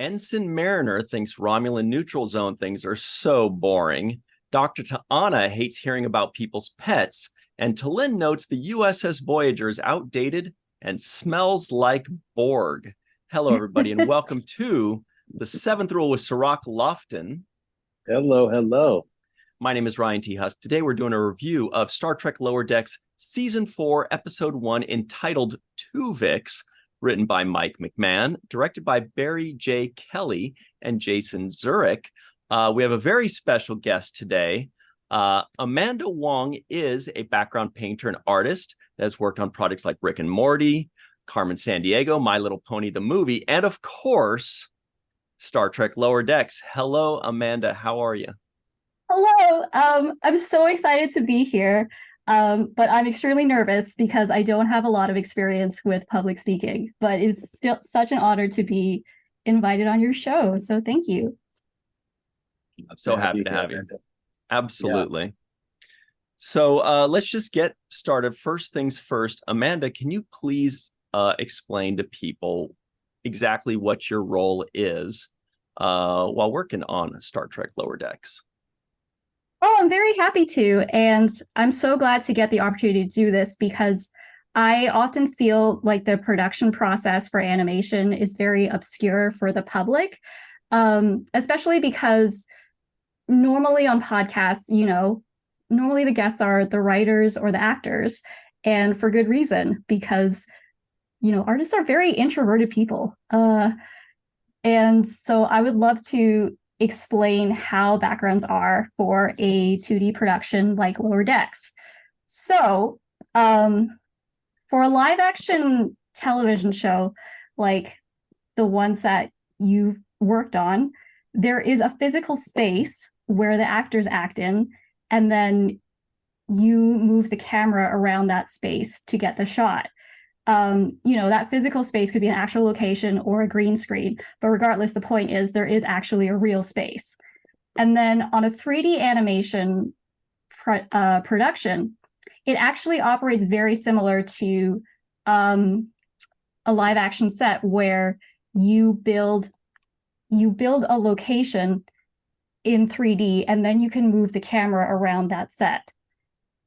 Ensign Mariner thinks Romulan neutral zone things are so boring. Dr. Ta'ana hates hearing about people's pets. And T'Lyn notes the USS Voyager is outdated and smells like Borg. Hello, everybody, and welcome to The Seventh Rule with Cirroc Lofton. Hello, hello. My name is Ryan T. Husk. Today we're doing a review of Star Trek Lower Decks Season 4, Episode 1, entitled Twovix, written by Mike McMahon, directed by Barry J. Kelly and Jason Zurich. We have a very special guest today. Amanda Wong is a background painter and artist that has worked on projects like Rick and Morty, Carmen Sandiego, My Little Pony, the movie, and of course, Star Trek Lower Decks. Hello, Amanda. How are you? Hello. I'm so excited to be here, but I'm extremely nervous because I don't have a lot of experience with public speaking, but it's still such an honor to be invited on your show. So thank you. I'm so happy to have you. Absolutely. Yeah. So let's just get started. First things first, Amanda, can you please explain to people exactly what your role is while working on Star Trek Lower Decks? Oh, I'm very happy to. And I'm so glad to get the opportunity to do this because I often feel like the production process for animation is very obscure for the public, especially because normally on podcasts, normally the guests are the writers or the actors, and for good reason, because, artists are very introverted people. And so I would love to explain how backgrounds are for a 2D production like Lower Decks. So for a live action television show like the ones that you've worked on, there is a physical space where the actors act in, and then you move the camera around that space to get the shot. That physical space could be an actual location or a green screen, but regardless, the point is there is actually a real space. And then on a 3D animation production, it actually operates very similar to a live action set where you build a location in 3D and then you can move the camera around that set.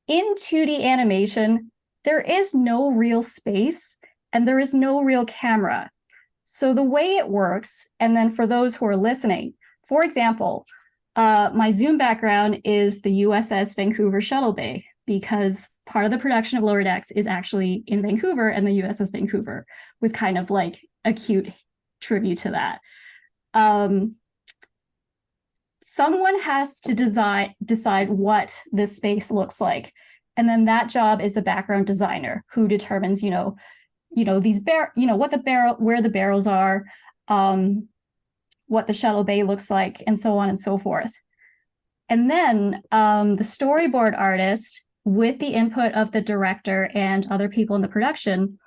In 2D animation, there is no real space and there is no real camera. So the way it works, and then for those who are listening, for example, my Zoom background is the USS Vancouver Shuttle Bay because part of the production of Lower Decks is actually in Vancouver, and the USS Vancouver was kind of like a cute tribute to that. Someone has to decide what this space looks like. And then that job is the background designer who determines, where the barrels are, what the shuttle bay looks like, and so on and so forth. And then the storyboard artist, with the input of the director and other people in the production,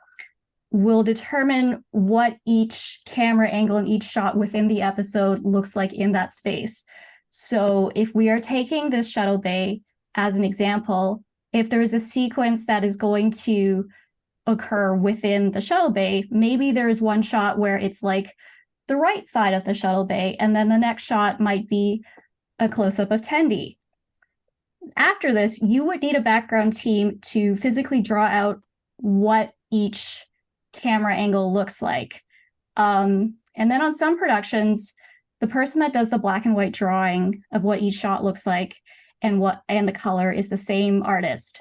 will determine what each camera angle and each shot within the episode looks like in that space. So if we are taking this shuttle bay as an example, if there is a sequence that is going to occur within the shuttle bay, maybe there's one shot where it's like the right side of the shuttle bay, and then the next shot might be a close-up of Tendi. After this, you would need a background team to physically draw out what each camera angle looks like. And then on some productions, the person that does the black and white drawing of what each shot looks like and the color is the same artist.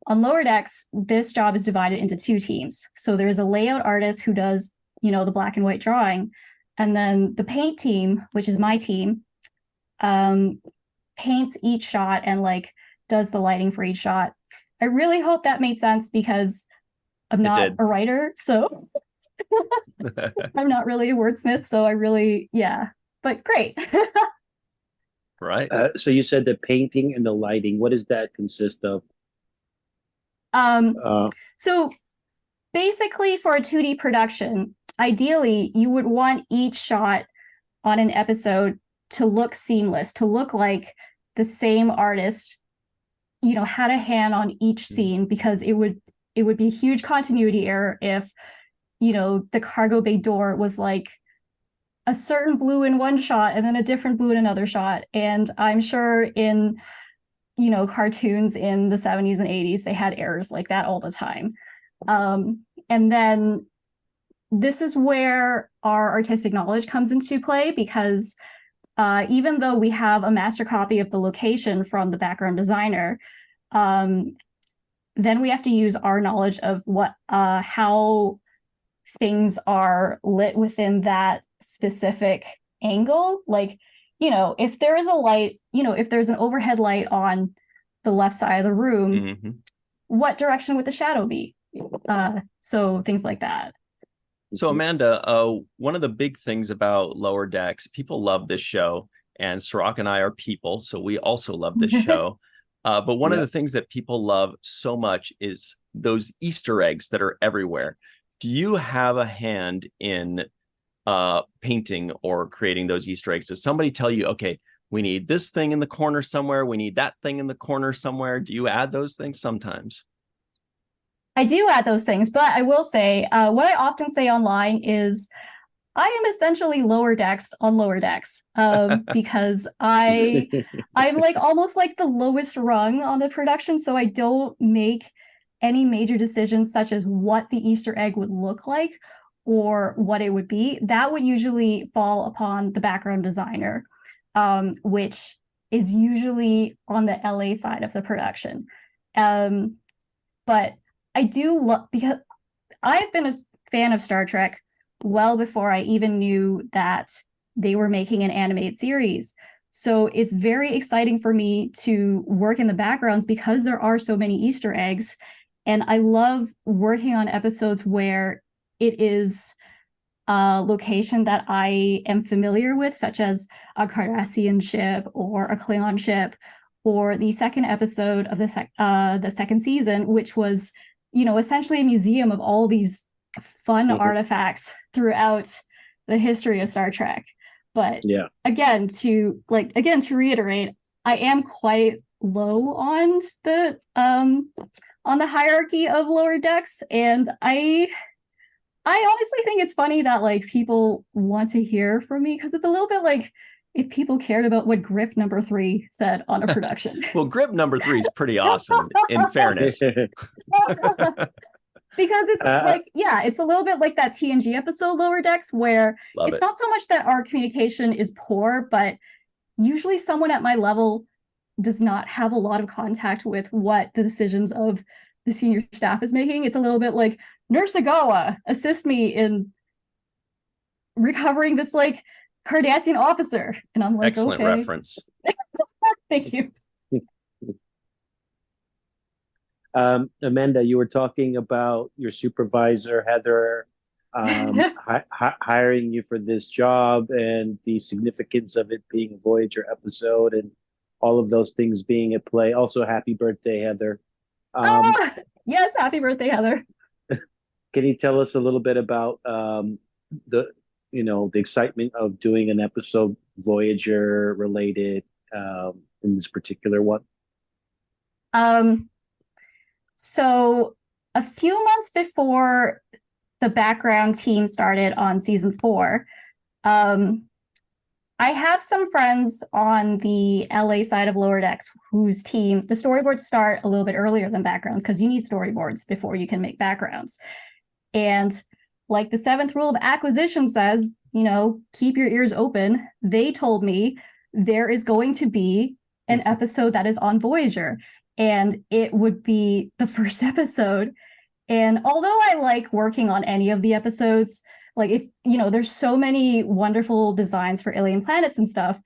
On Lower Decks, this job is divided into two teams. So there's a layout artist who does, the black and white drawing, and then the paint team, which is my team, paints each shot and does the lighting for each shot. I really hope that made sense because I'm not a writer, so I'm not really a wordsmith. So I really, but great. Right. So you said the painting and the lighting. What does that consist of? So basically for a 2D production, ideally you would want each shot on an episode to look seamless, to look like the same artist, had a hand on each scene, because it would be a huge continuity error if, the cargo bay door was a certain blue in one shot and then a different blue in another shot. And I'm sure in, cartoons in the 70s and 80s, they had errors like that all the time. And then this is where our artistic knowledge comes into play, because even though we have a master copy of the location from the background designer, then we have to use our knowledge of how things are lit within that specific angle. Like, if there is a light, if there's an overhead light on the left side of the room, what direction would the shadow be? So things like that. So Amanda, one of the big things about Lower Decks, people love this show, and Cirroc and I are people, so we also love this show. But one of the things that people love so much is those Easter eggs that are everywhere. Do you have a hand in painting or creating those Easter eggs? Does somebody tell you, okay, we need this thing in the corner somewhere, we need that thing in the corner somewhere? Do you add those things sometimes? I do add those things, but I will say, what I often say online is I am essentially Lower Decks on Lower Decks, because I'm like almost like the lowest rung on the production, so I don't make any major decisions such as what the Easter egg would look like or what it would be. That would usually fall upon the background designer, which is usually on the LA side of the production. But I do love, because I've been a fan of Star Trek well before I even knew that they were making an animated series. So it's very exciting for me to work in the backgrounds because there are so many Easter eggs. And I love working on episodes where it is a location that I am familiar with, such as a Cardassian ship or a Klingon ship, or the second episode of the second season, which was essentially a museum of all these fun artifacts throughout the history of Star Trek. But again, to reiterate, I am quite low on the hierarchy of Lower Decks, and I honestly think it's funny that like people want to hear from me, because it's a little bit like if people cared about what grip number 3 said on a production. Well, grip number 3 is pretty awesome, in fairness. Because it's it's a little bit like that TNG episode Lower Decks, where it's not so much that our communication is poor, but usually someone at my level does not have a lot of contact with what the decisions of the senior staff is making. It's a little bit like, Nurse Agawa, assist me in recovering this like Cardassian officer. And I'm like, excellent okay. reference. Thank you. Amanda, you were talking about your supervisor, Heather, hiring you for this job and the significance of it being a Voyager episode and all of those things being at play. Also, happy birthday, Heather. Yes, happy birthday, Heather. Can you tell us a little bit about the excitement of doing an episode Voyager related in this particular one? So a few months before the background team started on season 4, I have some friends on the LA side of Lower Decks whose team, the storyboards start a little bit earlier than backgrounds because you need storyboards before you can make backgrounds. And like the 7th rule of acquisition says, keep your ears open. They told me there is going to be an episode that is on Voyager, and it would be the first episode. And although I like working on any of the episodes, like if, there's so many wonderful designs for alien planets and stuff,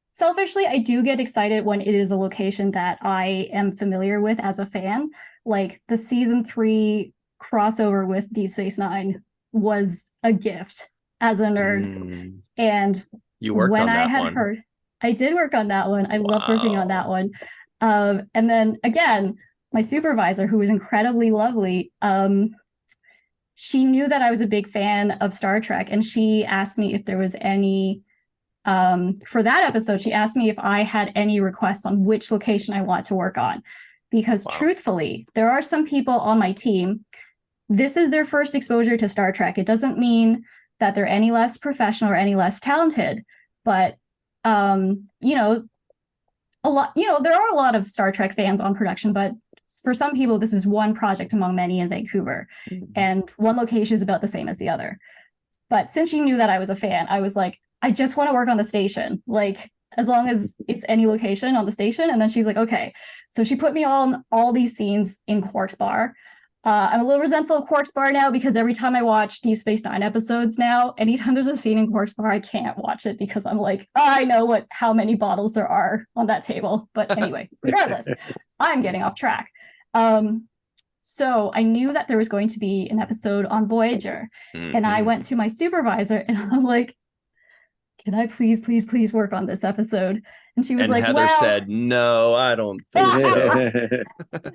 selfishly, I do get excited when it is a location that I am familiar with as a fan. Like the season 3 crossover with Deep Space Nine was a gift as a nerd. And you worked on that one. Heard, I did work on that one. I loved working on that one. And then again, my supervisor, who was incredibly lovely, she knew that I was a big fan of Star Trek, and she asked me if there was any, for that episode, she asked me if I had any requests on which location I want to work on. Because truthfully, there are some people on my team, this is their first exposure to Star Trek. It doesn't mean that they're any less professional or any less talented. But you know, there are a lot of Star Trek fans on production, but for some people, this is one project among many in Vancouver, and one location is about the same as the other. But since she knew that I was a fan, I was like, I just want to work on the station, like as long as it's any location on the station. And then she's like, okay. So she put me on all these scenes in Quark's Bar. I'm a little resentful of Quark's Bar now because every time I watch Deep Space Nine episodes now, anytime there's a scene in Quark's Bar, I can't watch it because I'm like, I know how many bottles there are on that table. But anyway, regardless, I'm getting off track. So I knew that there was going to be an episode on Voyager, and I went to my supervisor and I'm like, can I please work on this episode? And she was like, Heather said, no, I don't think so.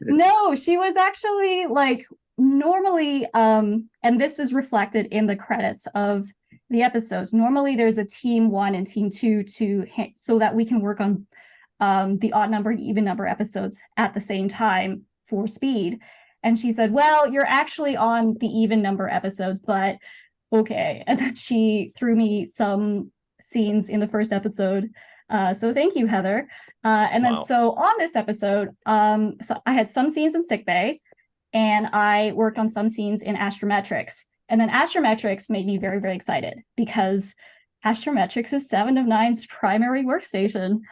No, she was actually like, normally, and this is reflected in the credits of the episodes. Normally there's a team 1 and team 2 so that we can work on the odd number and even number episodes at the same time for speed. And she said, well, you're actually on the even number episodes, but okay. And then she threw me some scenes in the first episode. So thank you, Heather. And then so on this episode, so I had some scenes in sickbay, and I worked on some scenes in astrometrics. And then astrometrics made me very, very excited because astrometrics is 7 of 9's primary workstation.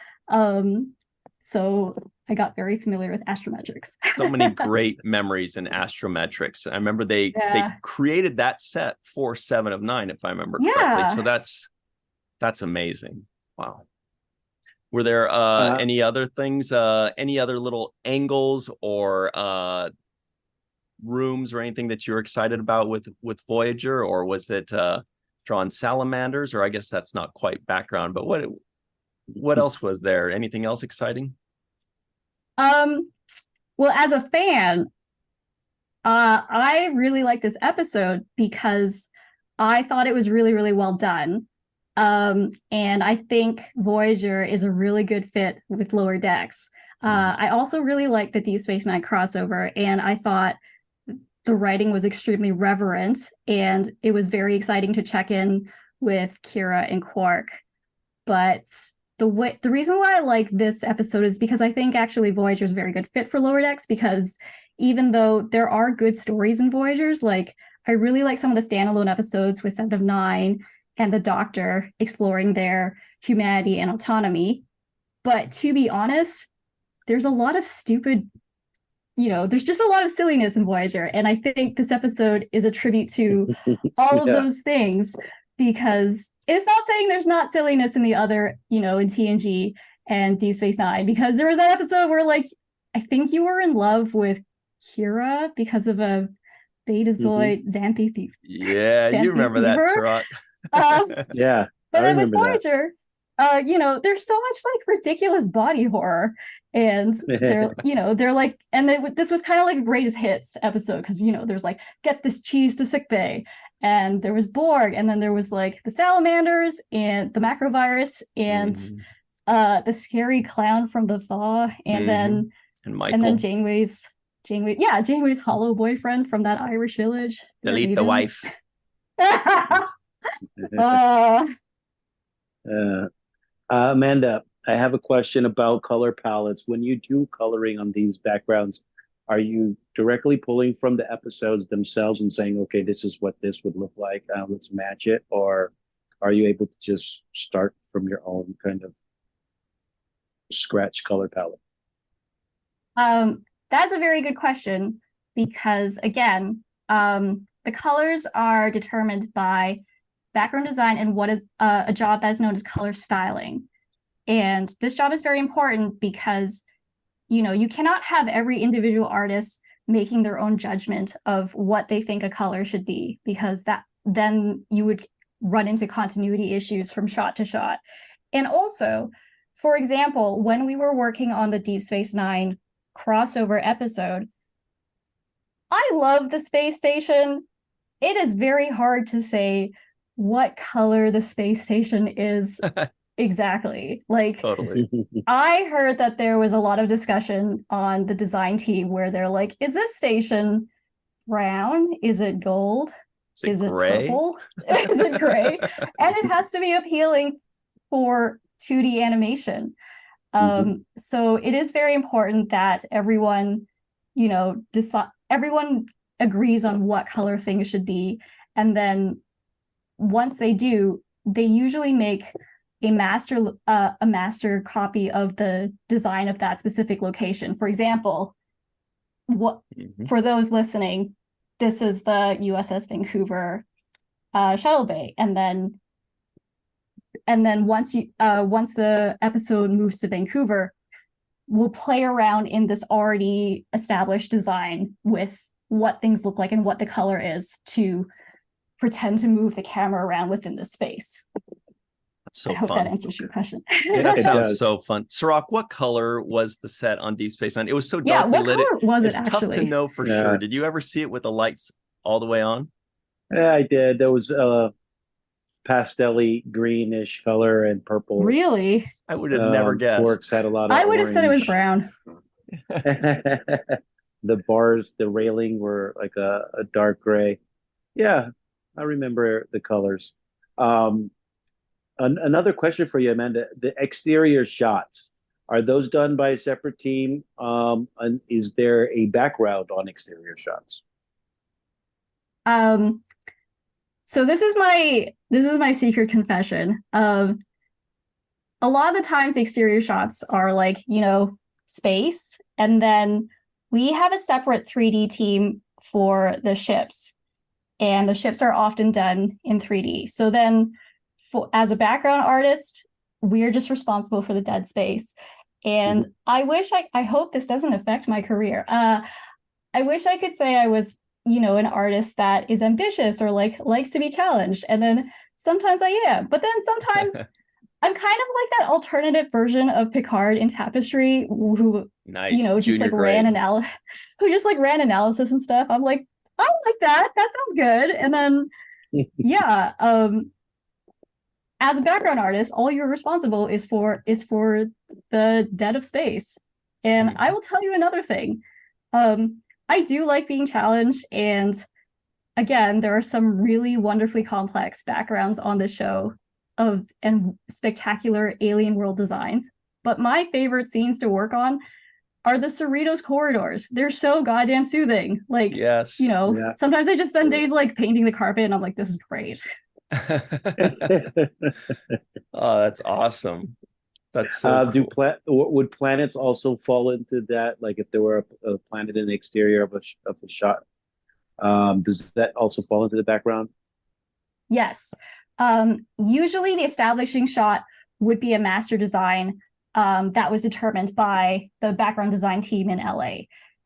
So I got very familiar with astrometrics. So many great memories in astrometrics. I remember they created that set for 7 of 9, if I remember correctly. So that's amazing. Wow. Were there any other things, any other little angles or rooms or anything that you were excited about with Voyager, or was it drawn salamanders? Or I guess that's not quite background, but what else was there? Anything else exciting? Well, as a fan, I really like this episode because I thought it was really, really well done. And I think Voyager is a really good fit with Lower Decks. I also really like the Deep Space Nine crossover, and I thought the writing was extremely reverent, and it was very exciting to check in with Kira and Quark. But the reason why I like this episode is because I think actually Voyager is a very good fit for Lower Decks, because even though there are good stories in Voyagers, like I really like some of the standalone episodes with 7 of 9 and the Doctor exploring their humanity and autonomy. But to be honest, there's a lot of stupid, there's just a lot of silliness in Voyager. And I think this episode is a tribute to all of those things, because it's not saying there's not silliness in the other, in TNG and Deep Space Nine, because there was that episode where, like, I think you were in love with Kira because of a Betazoid Xanthi thief. Yeah, you remember that, Cirroc. Yeah. But then with Voyager, there's so much like ridiculous body horror, and they're like, and this was kind of like a greatest hits episode, because there's like, get this cheese to sickbay, and there was Borg, and then there was like the salamanders and the macrovirus and the scary clown from the Thaw, and then Janeway's hollow boyfriend from that Irish village. Delete the wife. Amanda, I have a question about color palettes. When you do coloring on these backgrounds, are you directly pulling from the episodes themselves and saying, okay, this is what this would look like, let's match it? Or are you able to just start from your own kind of scratch color palette? That's a very good question, because again, the colors are determined by background design and what is a job that is known as color styling. And this job is very important because, you cannot have every individual artist making their own judgment of what they think a color should be, because then you would run into continuity issues from shot to shot. And also, for example, when we were working on the Deep Space Nine crossover episode, I love the space station. It is very hard to say what color the space station is exactly. Like, Totally. I heard that there was a lot of discussion on the design team where they're like, is this station brown? Is it gold? is it gray? purple? Is it gray? And it has to be appealing for 2D animation. So it is very important that everyone, everyone agrees on what color things should be. And then once they do, they usually make a master copy of the design of that specific location. For example, for those listening, this is the USS Vancouver shuttle bay, and then once the episode moves to Vancouver, we'll play around in this already established design with what things look like and what the color is to pretend to move the camera around within the space. That's so I hope fun. that answers your question. That sounds so fun. Cirroc, what color was the set on Deep Space Nine? It was so darkly lit. What color was it it's actually? tough to know for sure. Did you ever see it with the lights all the way on? Yeah, I did. There was pastel-y greenish color and purple. Really? I would have never guessed. Forks had a lot of I would have said it was orange. brown. The bars, the railing were like a dark gray. Yeah, I remember the colors. Another question for you, Amanda. The exterior shots, are those done by a separate team? And is there a background on exterior shots? So this is my secret confession. A lot of the times the exterior shots are like, space, and then we have a separate 3D team for the ships, and the ships are often done in 3D. So then as a background artist, we're just responsible for the dead space. And I hope this doesn't affect my career. I wish I could say I was, an artist that is ambitious or likes to be challenged. And then sometimes I am, but then sometimes I'm kind of like that alternative version of Picard in Tapestry who, just like ran analysis and stuff. I'm like, I like that. That sounds good. And then, as a background artist, all you're responsible is for the dead of space. And I will tell you another thing. I do like being challenged, and again, there are some really wonderfully complex backgrounds on the show and spectacular alien world designs. But my favorite scenes to work on are the Cerritos corridors. They're so goddamn soothing. Yes. Sometimes I just spend days painting the carpet, and I'm like, this is great. Oh, that's awesome. That's so cool. Would planets also fall into that? Like if there were a planet in the exterior of a shot, does that also fall into the background? Yes. Usually the establishing shot would be a master design that was determined by the background design team in LA.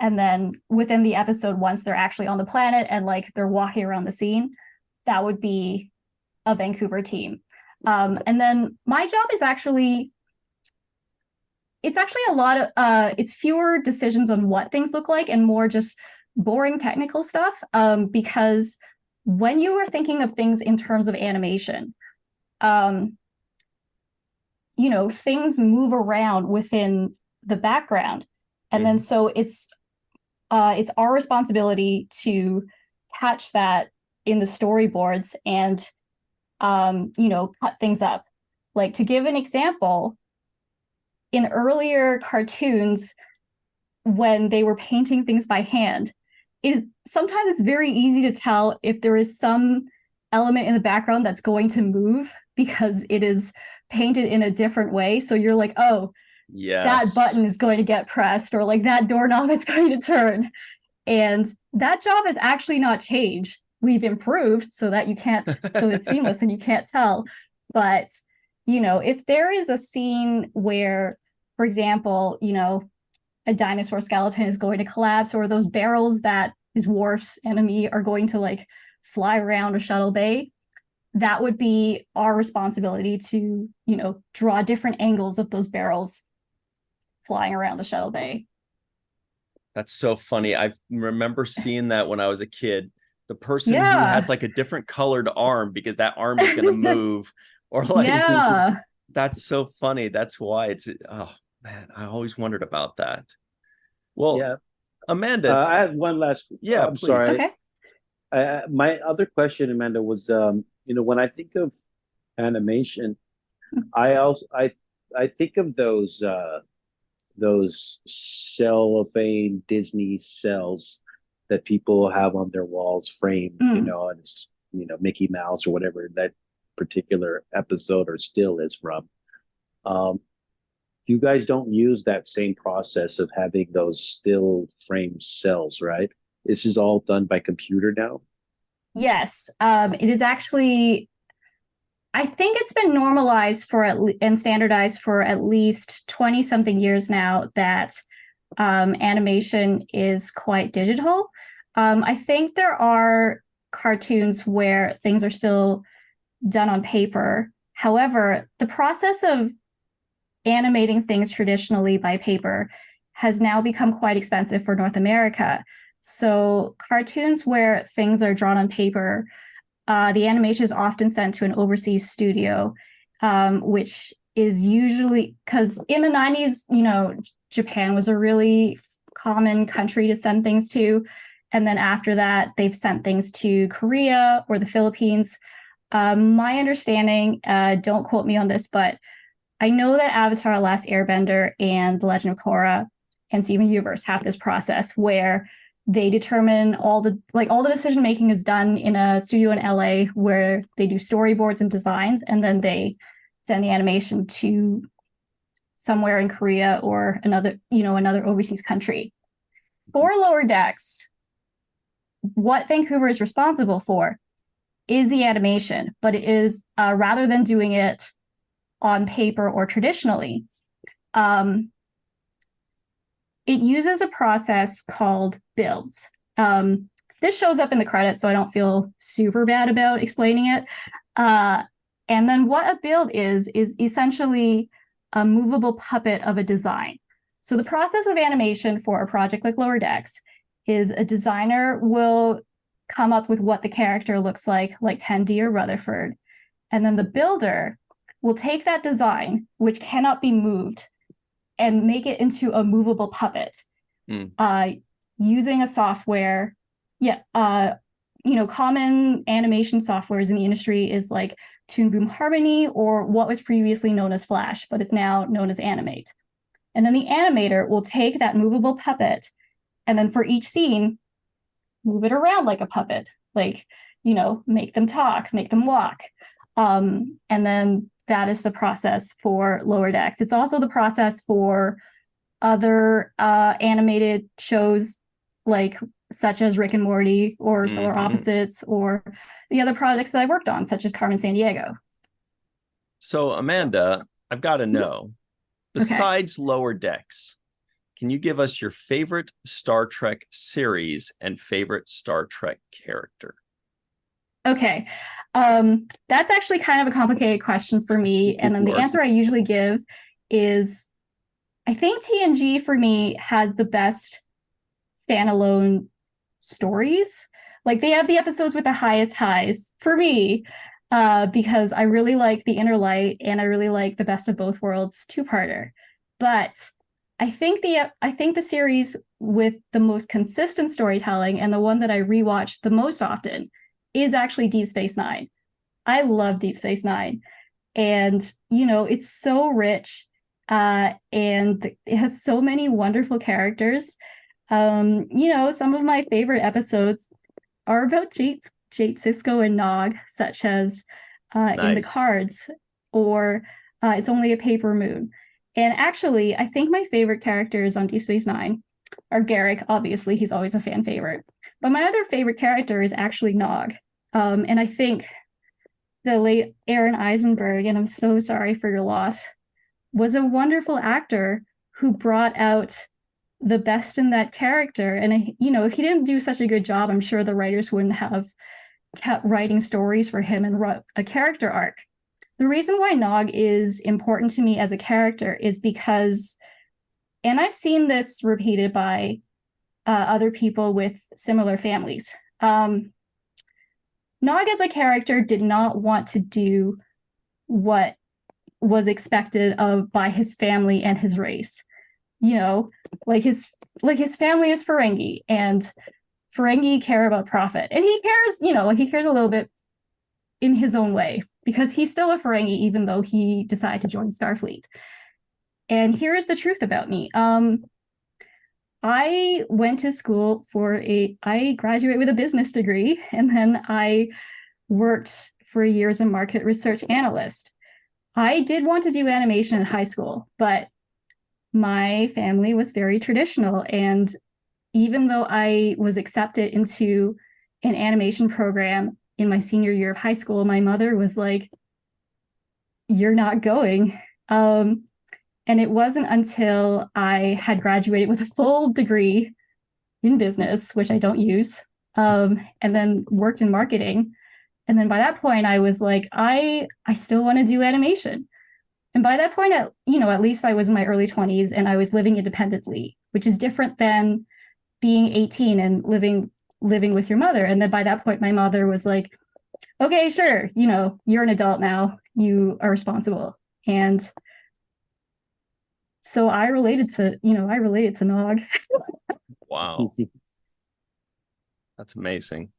And then within the episode, once they're actually on the planet and they're walking around the scene, that would be a Vancouver team. And then my job is it's actually a lot of it's fewer decisions on what things look like and more just boring technical stuff, because when you are thinking of things in terms of animation, things move around within the background, and then so it's our responsibility to catch that in the storyboards and cut things up. Like, to give an example, in earlier cartoons, when they were painting things by hand, sometimes it's very easy to tell if there is some element in the background that's going to move because it is painted in a different way. So you're like, oh, yes, that button is going to get pressed, or that doorknob is going to turn. And that job has actually not changed. We've improved so that so it's seamless and you can't tell. But, if there is a scene where, for example, a dinosaur skeleton is going to collapse, or those barrels that his Worf's enemy are going to fly around a shuttle bay, that would be our responsibility to, draw different angles of those barrels flying around the shuttle bay. That's so funny. I remember seeing that when I was a kid. The person who has a different colored arm because that arm is going to move, or that's so funny. That's why oh man, I always wondered about that. Well, Amanda, I have one last. Yeah, I'm please. sorry. Okay. My other question, Amanda, was when I think of animation, I think of those cellophane Disney cells that people have on their walls framed, Mm. and it's, Mickey Mouse or whatever that particular episode or still is from. Um, you guys don't use that same process of having those still frame cells, right? This is all done by computer now. Yes, it is actually. I think it's been normalized and standardized for at least 20 something years now that animation is quite digital. I think there are cartoons where things are still done on paper. However, the process of animating things traditionally by paper has now become quite expensive for North America. So cartoons where things are drawn on paper, the animation is often sent to an overseas studio, which is usually because in the 90s, Japan was a really common country to send things to. And then after that, they've sent things to Korea or the Philippines. My understanding, don't quote me on this, but I know that Avatar: The Last Airbender and The Legend of Korra and Steven Universe have this process where they determine all the decision making is done in a studio in LA where they do storyboards and designs, and then they send the animation to somewhere in Korea or another overseas country. For Lower Decks, what Vancouver is responsible for is the animation, but it is rather than doing it on paper or traditionally, it uses a process called builds. This shows up in the credits, so I don't feel super bad about explaining it. And then what a build is essentially a movable puppet of a design. So the process of animation for a project like Lower Decks is a designer will come up with what the character looks like 10D or Rutherford. And then the builder will take that design, which cannot be moved, and make it into a movable puppet using a software. Common animation softwares in the industry is like Toon Boom Harmony or what was previously known as Flash, but it's now known as Animate. And then the animator will take that movable puppet and then for each scene, move it around like a puppet, make them talk, make them walk. And then that is the process for Lower Decks. It's also the process for other animated shows such as Rick and Morty or Solar Opposites or the other projects that I worked on, such as Carmen Sandiego. So Amanda, I've got to know, besides Lower Decks, can you give us your favorite Star Trek series and favorite Star Trek character? Okay. That's actually kind of a complicated question for me. And then the answer I usually give is, I think TNG for me has the best standalone stories. They have the episodes with the highest highs for me, because I really like The Inner Light and I really like The Best of Both Worlds two-parter. But I think the series with the most consistent storytelling and the one that I rewatch the most often is actually Deep Space Nine. I love Deep Space Nine. And, it's so rich and it has so many wonderful characters. Some of my favorite episodes are about Jade, Sisko, and Nog, such as In the Cards or It's Only a Paper Moon. And actually, I think my favorite characters on Deep Space Nine are Garrick. Obviously, he's always a fan favorite. But my other favorite character is actually Nog. And I think the late Aaron Eisenberg, and I'm so sorry for your loss, was a wonderful actor who brought out the best in that character. And, if he didn't do such a good job, I'm sure the writers wouldn't have kept writing stories for him and wrote a character arc. The reason why Nog is important to me as a character is because, and I've seen this repeated by other people with similar families, Nog as a character did not want to do what was expected of by his family and his race. His family is Ferengi, and Ferengi care about profit, and he cares, he cares a little bit in his own way, because he's still a Ferengi, even though he decided to join Starfleet. And here is the truth about me. I went to school I graduated with a business degree, and then I worked for years as a market research analyst. I did want to do animation in high school, but my family was very traditional. And even though I was accepted into an animation program in my senior year of high school, my mother was like, "You're not going." And it wasn't until I had graduated with a full degree in business, which I don't use, and then worked in marketing. And then by that point, I was like, I still want to do animation. And by that point, at least I was in my early 20s and I was living independently, which is different than being 18 and living with your mother. And then by that point, my mother was like, "Okay, sure, you're an adult now, you are responsible." And so I related to Nog. Wow. That's amazing.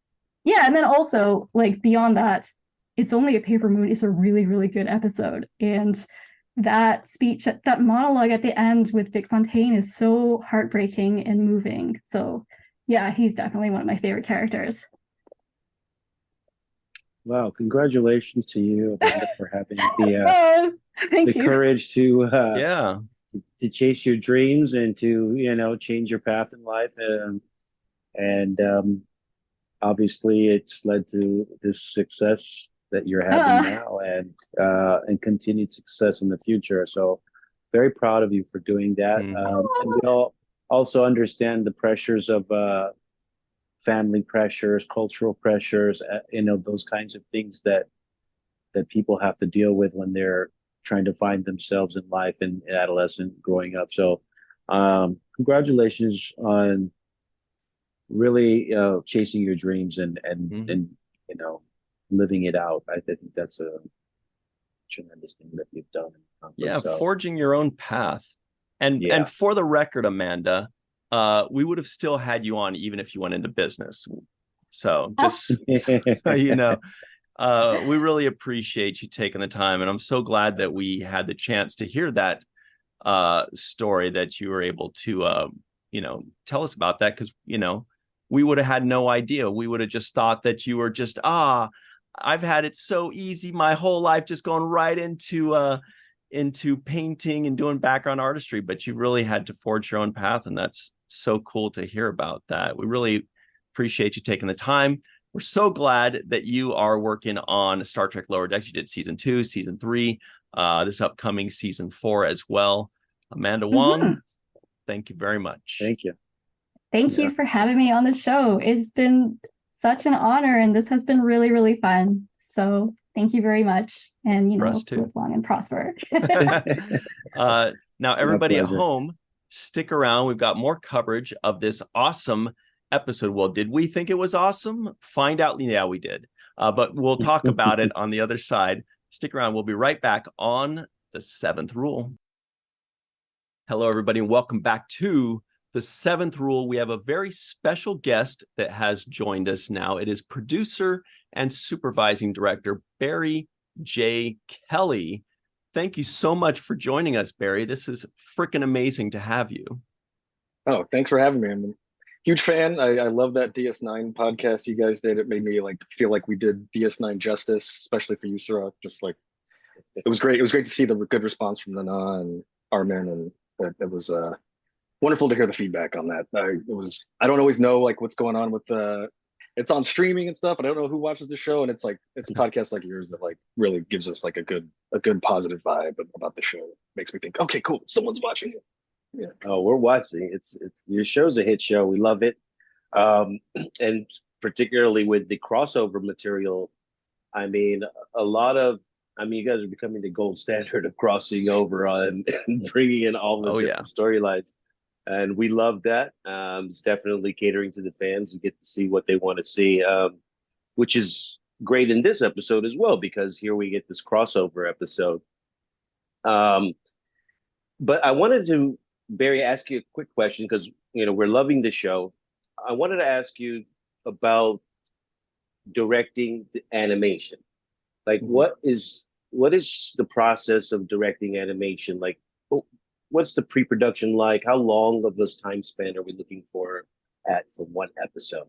Yeah, and then also, like, beyond that, It's Only a Paper Moon is a really, really good episode. And that speech, that monologue at the end with Vic Fontaine is so heartbreaking and moving. So yeah, he's definitely one of my favorite characters. Wow, congratulations to you, Amanda, for having Thank the you. courage to Yeah. chase your dreams and to change your path in life. And obviously, it's led to this success that you're having now, and continued success in the future. So, very proud of you for doing that. And we all also understand the pressures of family pressures, cultural pressures, those kinds of things that people have to deal with when they're trying to find themselves in life and adolescent growing up. So, congratulations on really chasing your dreams and living it out. I think that's a tremendous thing that you've done. Yeah, forging your own path. And for the record, Amanda, we would have still had you on even if you went into business. So just so you know, we really appreciate you taking the time, and I'm so glad that we had the chance to hear that story, that you were able to tell us about that, because we would have had no idea. We would have just thought that you were just I've had it so easy my whole life, just going right into painting and doing background artistry, but you really had to forge your own path, and that's so cool to hear about that. We really appreciate you taking the time. We're so glad that you are working on Star Trek Lower Decks. You did season 2, season 3, this upcoming season 4 as well. Amanda Wong, thank you very much. Thank you. Thank you for having me on the show. It's been such an honor, and this has been really, really fun. So thank you very much. And, live long and prosper. Now, everybody at home, stick around. We've got more coverage of this awesome episode. Well, did we think it was awesome? Find out. Yeah, we did. But we'll talk about it on the other side. Stick around. We'll be right back on The Seventh Rule. Hello, everybody, and welcome back to The Seventh Rule. We have a very special guest that has joined us now. It is producer and supervising director Barry J. Kelly. Thank you so much for joining us, Barry. This is freaking amazing to have you. Oh, thanks for having me. I'm a huge fan. I love that DS9 podcast you guys did. It made me feel like we did DS9 justice, especially for you, Cirroc. Just it was great. It was great to see the good response from Nana and Armin, and it was wonderful to hear the feedback on that. I don't always know what's going on with it's on streaming and stuff, but I don't know who watches the show, and it's a podcast like yours that really gives us a good positive vibe about the show. It makes me think, okay, cool, someone's watching it. Yeah. Oh, we're watching. It's your show's a hit show. We love it. And particularly with the crossover material, you guys are becoming the gold standard of crossing over and bringing in all the different storylines. And we love that. It's definitely catering to the fans who get to see what they want to see, which is great in this episode as well, because here we get this crossover episode. But I wanted to, Barry, ask you a quick question, because we're loving the show. I wanted to ask you about directing the animation. Like, what is the process of directing animation? Like, what's the pre-production like? How long of this time span are we looking for for one episode?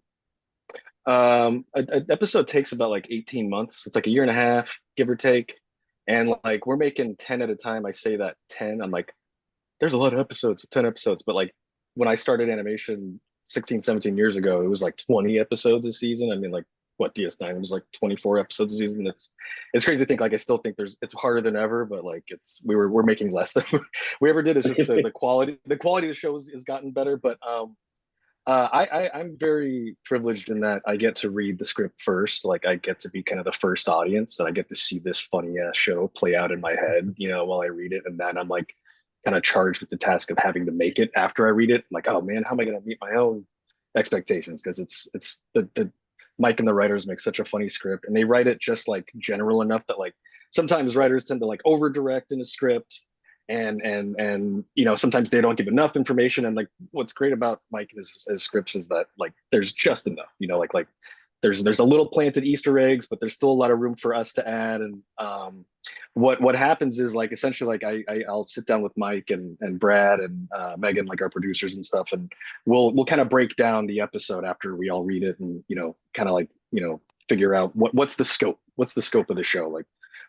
An episode takes about like 18 months. It's like a year and a half, give or take. And like we're making 10 at a time. I say that 10. I'm like, there's a lot of episodes with 10 episodes. But like when I started animation 16, 17 years ago, it was like 20 episodes a season. I mean, like what DS9 was like 24 episodes a season. It's crazy to think like I still think it's harder than ever, but like we're making less than we ever did. It's just the quality of the show has gotten better. But I'm very privileged in that I get to read the script first. Like I get to be kind of the first audience, and I get to see this funny ass show play out in my head, while I read it. And then I'm like kind of charged with the task of having to make it after I read it. I'm like, oh man, how am I going to meet my own expectations? Because it's the Mike and the writers make such a funny script, and they write it just like general enough that like sometimes writers tend to like over direct in a script, and sometimes they don't give enough information. And like what's great about Mike and his scripts is that like there's just enough, like there's a little planted Easter eggs, but there's still a lot of room for us to add. And what happens is like essentially like I'll sit down with Mike and Brad and Megan, like our producers and stuff, and we'll kind of break down the episode after we all read it, and kind of like figure out what's the scope of the show. Like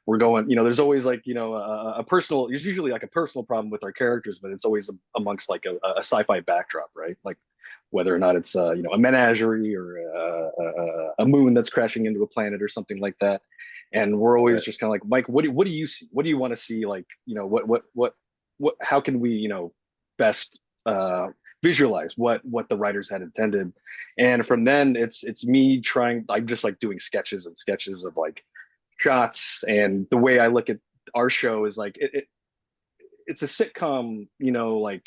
we're going, there's always like there's usually like a personal problem with our characters, but it's always amongst like a sci-fi backdrop, right? Like whether or not it's a menagerie or a moon that's crashing into a planet or something like that. And we're always just kind of like, Mike, what do you see? What do you want to see? Like, what how can we, best visualize what the writers had intended? And from then it's me I'm just like doing sketches of like shots. And the way I look at our show is like it's a sitcom, like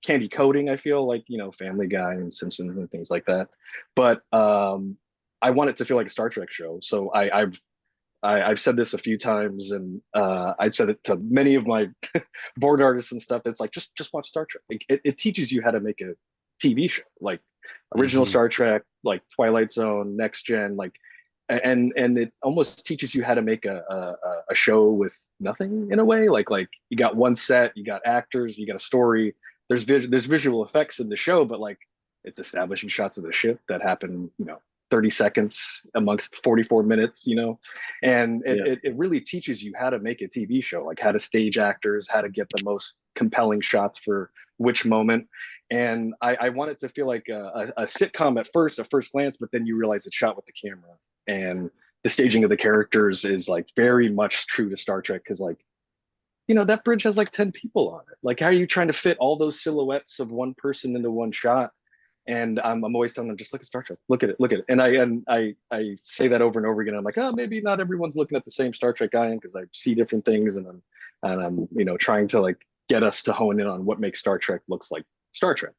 candy coating, I feel like, Family Guy and Simpsons and things like that. But I want it to feel like a Star Trek show. So I've said this a few times, and I've said it to many of my board artists and stuff. It's like just watch Star Trek. It teaches you how to make a TV show, like original Star Trek, like Twilight Zone, Next Gen, like, and it almost teaches you how to make a show with nothing in a way. Like you got one set, you got actors, you got a story. There's visual effects in the show, but like it's establishing shots of the ship that happen, 30 seconds amongst 44 minutes, and it really teaches you how to make a TV show, like how to stage actors, how to get the most compelling shots for which moment. And I want it to feel like a sitcom at first glance, but then you realize it's shot with the camera, and the staging of the characters is like very much true to Star Trek. Cause like, that bridge has like 10 people on it. Like, how are you trying to fit all those silhouettes of one person into one shot? And I'm always telling them, just look at Star Trek, look at it. And I say that over and over again. I'm like, oh, maybe not everyone's looking at the same Star Trek I am, because I see different things, and I'm trying to like get us to hone in on what makes Star Trek looks like Star Trek.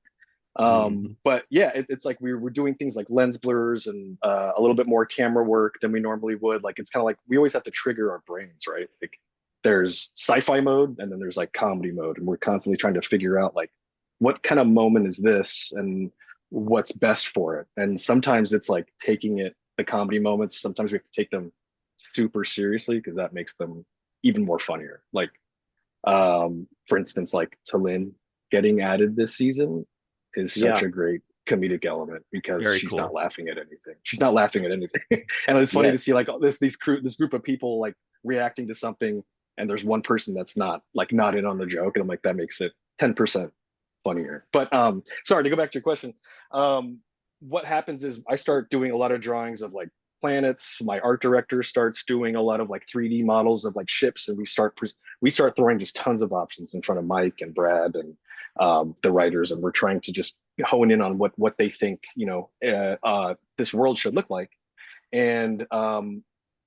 But yeah, it's like we're doing things like lens blurs and a little bit more camera work than we normally would. Like it's kind of like we always have to trigger our brains, right? Like there's sci-fi mode, and then there's like comedy mode, and we're constantly trying to figure out like what kind of moment is this and what's best for it. And sometimes it's like taking the comedy moments, sometimes we have to take them super seriously, because that makes them even more funnier. Like for instance, like Talin getting added this season is such a great comedic element, because Very she's cool. not laughing at anything. And it's funny to see like this group of people like reacting to something, and there's one person that's not in on the joke, and I'm like, that makes it 10% funnier. But sorry, to go back to your question, what happens is I start doing a lot of drawings of like planets. My art director starts doing a lot of like 3D models of like ships, and we start throwing just tons of options in front of Mike and Brad and the writers, and we're trying to just hone in on what they think this world should look like. And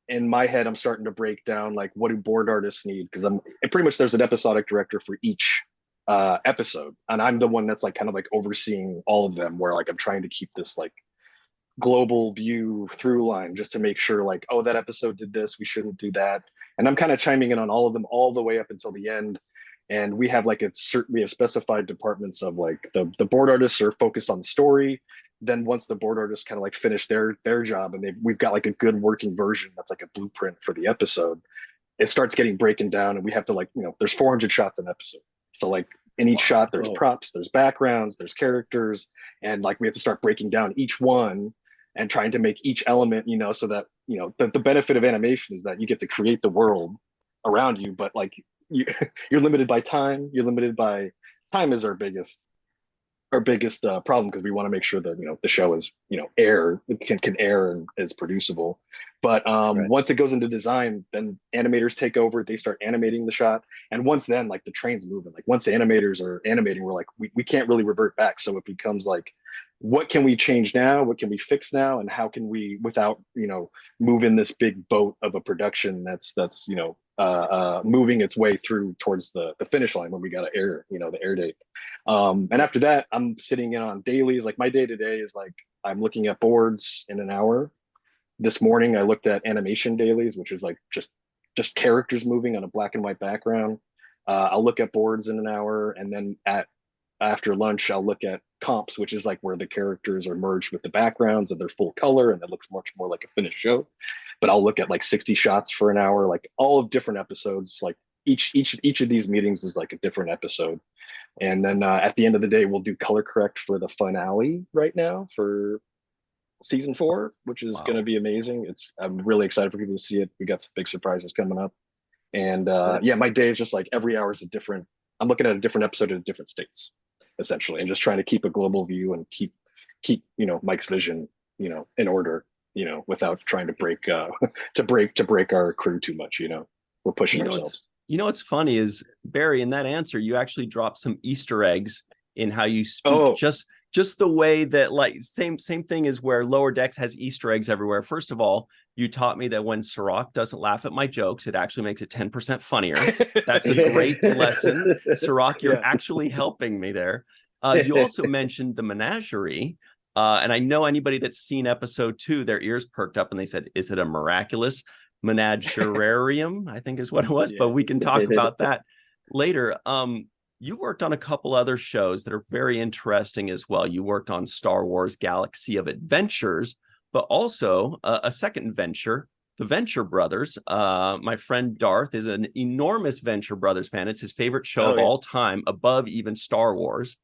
in my head, I'm starting to break down like, what do board artists need? Because pretty much there's an episodic director for each episode, and I'm the one that's like kind of like overseeing all of them, where like I'm trying to keep this like global view through line, just to make sure like, oh, that episode did this, we shouldn't do that. And I'm kind of chiming in on all of them all the way up until the end. And we have like we have specified departments of like the board artists are focused on the story. Then once the board artists kind of like finish their job and we've got like a good working version that's like a blueprint for the episode, it starts getting broken down, and we have to like, there's 400 shots an episode. So like in each shot, there's props, there's backgrounds, there's characters, and like we have to start breaking down each one and trying to make each element, so that, the benefit of animation is that you get to create the world around you, but like you're limited by time. You're limited by time is our biggest problem, because we want to make sure that the show is can air and is producible. But once it goes into design, then animators take over. They start animating the shot, and once then, like the train's moving. Like once the animators are animating, we're like we can't really revert back. So it becomes like, what can we change now? What can we fix now? And how can we, without moving this big boat of a production that's moving its way through towards the finish line when we got to air, the air date. And after that, I'm sitting in on dailies. Like my day to day is like, I'm looking at boards in an hour. This morning, I looked at animation dailies, which is like just characters moving on a black and white background. I'll look at boards in an hour, and then after lunch, I'll look at comps, which is like where the characters are merged with the backgrounds and they're full color, and it looks much more like a finished show. But I'll look at like 60 shots for an hour, like all of different episodes. Like each of these meetings is like a different episode. And then at the end of the day, we'll do color correct for the finale right now for season 4, which is going to be amazing. I'm really excited for people to see it. We got some big surprises coming up. And my day is just like every hour is a different, I'm looking at a different episode in different states, essentially, and just trying to keep a global view and keep Mike's vision, in order, without trying to break our crew too much. We're pushing ourselves. What's funny is, Barry, in that answer, you actually dropped some Easter eggs in how you speak. Just the way that, like, same thing as where Lower Decks has Easter eggs everywhere. First of all, you taught me that when Cirroc doesn't laugh at my jokes, it actually makes it 10% funnier. That's a great lesson. Cirroc, you're actually helping me there. You also mentioned the menagerie. And I know anybody that's seen episode 2, their ears perked up and they said, is it a miraculous menagerarium? I think is what it was, but we can talk about that later. You've worked on a couple other shows that are very interesting as well. You worked on Star Wars Galaxy of Adventures, but also a second venture, the Venture Brothers. My friend Darth is an enormous Venture Brothers fan. It's his favorite show of all time, above even Star Wars.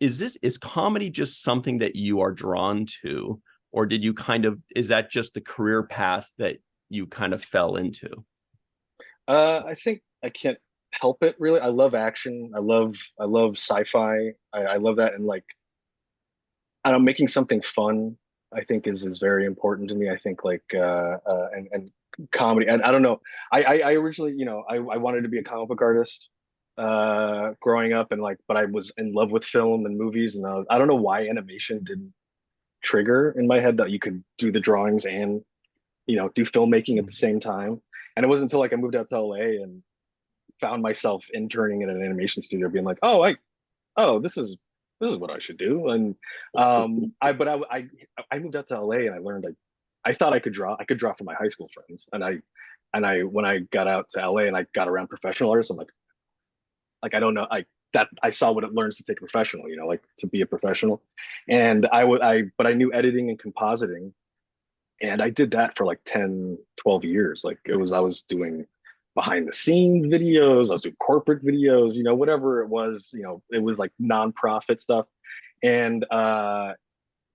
Is comedy just something that you are drawn to, or is that just the career path that you kind of fell into? I think I can't help it, really. I love action. I love sci-fi. I love that. And like, I don't know, making something fun, I think is very important to me. I think like and comedy, and I don't know, I originally, I wanted to be a comic book artist growing up, and like, but I was in love with film and movies, and I don't know why animation didn't trigger in my head that you could do the drawings and do filmmaking at the same time. And it wasn't until like I moved out to LA and found myself interning in an animation studio, being like, this is what I should do. And I moved out to LA, and I learned I thought I could draw from my high school friends. And I when I got out to LA and I got around professional artists, I'm like I don't know, I saw what it learns to take a professional, like to be a professional. And but I knew editing and compositing, and I did that for like 10, 12 years. Like I was doing behind the scenes videos, I was doing corporate videos, whatever it was, it was like nonprofit stuff. And I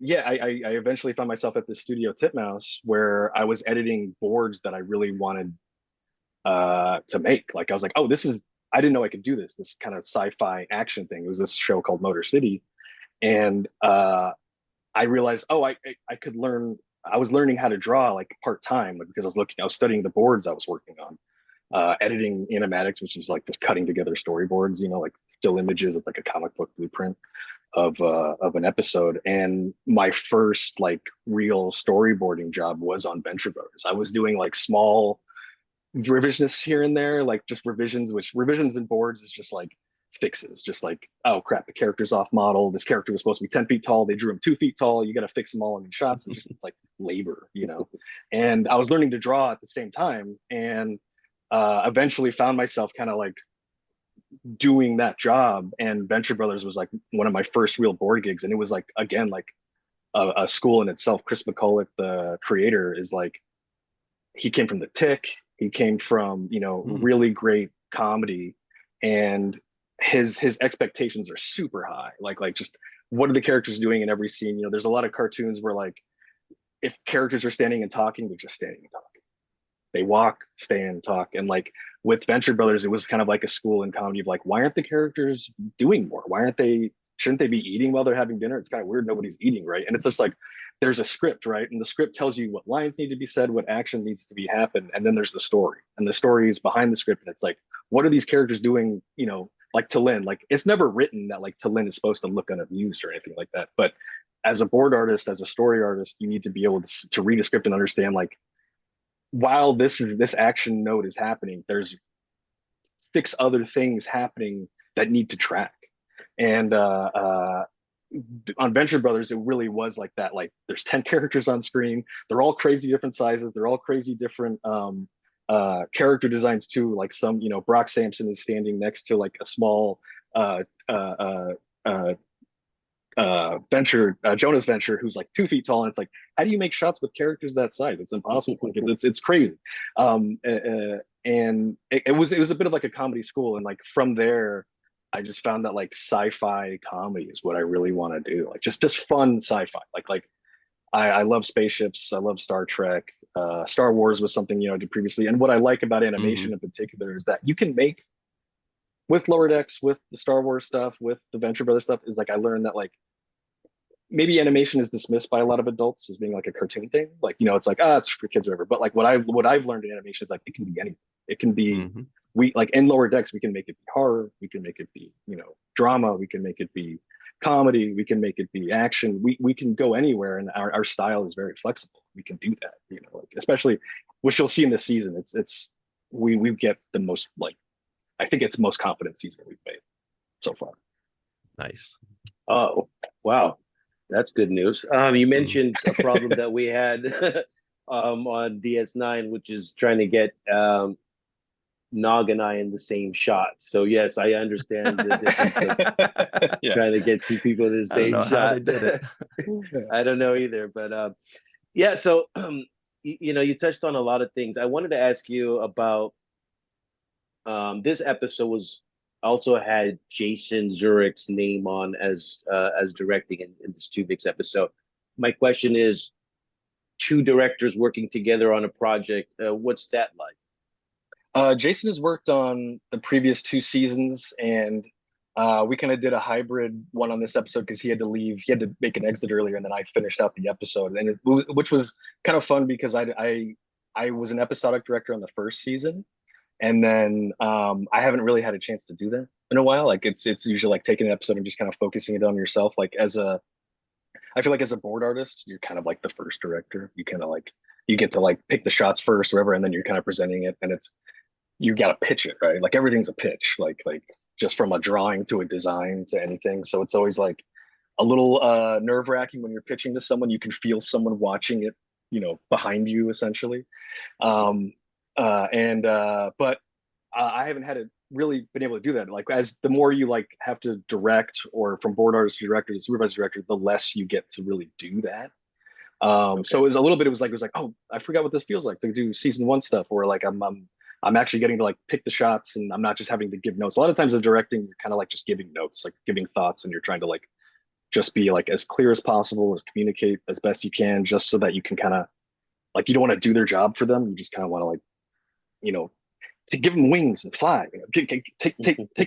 eventually found myself at the studio Titmouse, where I was editing boards that I really wanted to make. Like I was like, I didn't know I could do this kind of sci-fi action thing. It was this show called Motor City. And I realized, I could learn. I was learning how to draw like part-time, like, because I was studying the boards I was working on. Editing animatics, which is like just cutting together storyboards, like still images. It's like a comic book blueprint of an episode. And my first like real storyboarding job was on Venture Brothers. I was doing like small revisionists here and there, like just revisions, which revisions in boards is just like fixes, just like, oh crap, the character's off model. This character was supposed to be 10 feet tall. They drew him 2 feet tall. You got to fix them all in these shots. It's just like labor, And I was learning to draw at the same time. And eventually found myself kind of like doing that job. And Venture Brothers was like one of my first real board gigs, and it was like, again, like a school in itself. Chris McCulloch, the creator, is like, he came from The Tick. He came from, you know, really great comedy, and his expectations are super high. Like just what are the characters doing in every scene? You know, there's a lot of cartoons where like if characters are standing and talking, they're just standing and talking. They walk, stand, talk. And like with Venture Brothers, it was kind of like a school in comedy of like, why aren't the characters doing more? Why aren't they, shouldn't they be eating while they're having dinner? It's kind of weird. Nobody's eating, right? And it's just like, there's a script, right? And the script tells you what lines need to be said, what action needs to be happened. And then there's the story. And the story is behind the script. And it's like, what are these characters doing? You know, like T'Lyn, like it's never written that like T'Lyn is supposed to look unamused or anything like that. But as a board artist, as a story artist, you need to be able to read a script and understand like, while this action node is happening, there's 6 other things happening that need to track. And on Venture Brothers, it really was like that. Like there's 10 characters on screen. They're all crazy different sizes. They're all crazy different character designs too. Like some, you know, Brock Sampson is standing next to like a small Jonas Venture, who's like 2 feet tall, and it's like, how do you make shots with characters that size? It's impossible. It's crazy. And it was a bit of like a comedy school, and like from there, I just found that like sci-fi comedy is what I really want to do. Like just fun sci-fi. Like I love spaceships. I love Star Trek. Star Wars was something, you know, I did previously. And what I like about animation in particular is that you can make, with Lower Decks, with the Star Wars stuff, with the Venture Brothers stuff, is like I learned that like maybe animation is dismissed by a lot of adults as being like a cartoon thing. Like, you know, it's like, it's for kids or whatever. But like what I've learned in animation is like it can be anything. It can be we like in Lower Decks, we can make it be horror, we can make it be, you know, drama, we can make it be comedy, we can make it be action. We can go anywhere, and our style is very flexible. We can do that, you know, like especially which you'll see in this season. It's we get the most, like, I think it's the most confident season we've made so far. Nice. Oh, wow. That's good news. You mentioned a problem that we had on DS9, which is trying to get Nog and I in the same shot. So yes, I understand the difference of trying to get 2 people in the same shot. How they did it. I don't know either, but yeah. So you know, you touched on a lot of things. I wanted to ask you about this episode was also had Jason Zurich's name on as directing in this Twovix episode. My question is, 2 directors working together on a project, what's that like? Jason has worked on the previous 2 seasons, and we kind of did a hybrid one on this episode because he had to leave. He had to make an exit earlier, and then I finished out the episode, and which was kind of fun because I was an episodic director on the first season. And then I haven't really had a chance to do that in a while. Like it's usually like taking an episode and just kind of focusing it on yourself. Like I feel like as a board artist, you're kind of like the first director. You kind of like, you get to like pick the shots first or whatever, and then you're kind of presenting it, and you got to pitch it, right? Like everything's a pitch, like just from a drawing to a design to anything. So it's always like a little nerve wracking when you're pitching to someone. You can feel someone watching it, you know, behind you essentially. But I haven't had it really been able to do that. Like as the more you like have to direct, or from board artist to director to supervisor director, the less you get to really do that. So it was a little bit, it was like, oh, I forgot what this feels like to do season 1 stuff, where like I'm actually getting to like pick the shots, and I'm not just having to give notes. A lot of times the directing, you're kind of like just giving notes, like giving thoughts, and you're trying to like just be like as clear as possible, as communicate as best you can, just so that you can kind of like, you don't want to do their job for them. You just kind of want to like, you know, to give them wings and fly, you know, take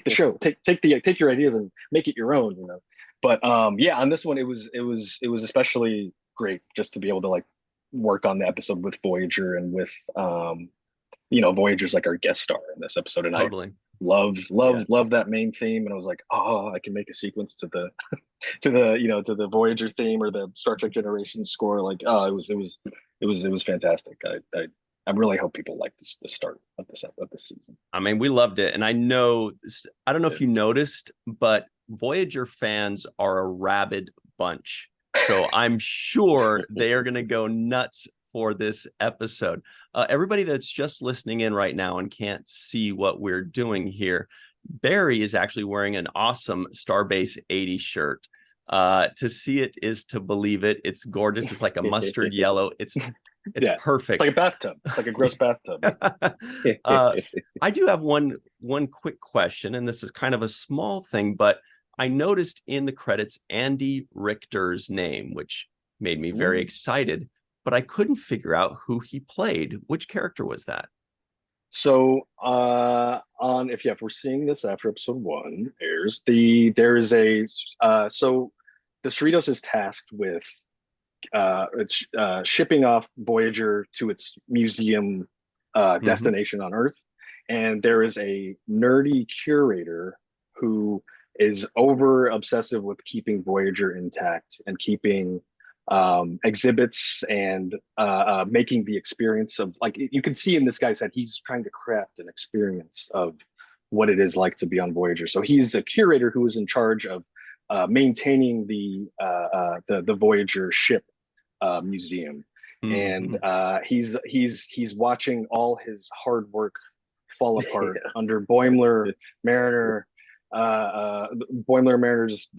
the show, take your ideas and make it your own, you know. But yeah, on this one, it was especially great just to be able to like work on the episode with Voyager, and with you know, Voyager's like our guest star in this episode, and Totally. I love that main theme, and I was like, oh, I can make a sequence to the you know, to the Voyager theme or the Star Trek Generations score. Like, oh, it was fantastic. I really hope people like the start of this season. I mean, we loved it. And I know, I don't know if you noticed, but Voyager fans are a rabid bunch. So I'm sure they are going to go nuts for this episode. Everybody that's just listening in right now and can't see what we're doing here, Barry is actually wearing an awesome Starbase 80 shirt. To see it is to believe it. It's gorgeous. It's like a mustard yellow. It's perfect. It's like a bathtub. It's like a gross bathtub. I do have one quick question, and this is kind of a small thing, but I noticed in the credits Andy Richter's name, which made me very excited, but I couldn't figure out who he played. Which character was that? So if we're seeing this after episode 1 airs, so the Cerritos is tasked with shipping off Voyager to its museum destination on Earth, and there is a nerdy curator who is over obsessive with keeping Voyager intact and keeping exhibits and making the experience of, like, you can see in this guy's head, he's trying to craft an experience of what it is like to be on Voyager. So he's a curator who is in charge of maintaining the Voyager ship museum, and he's watching all his hard work fall apart under Boimler, Mariner. Boimler's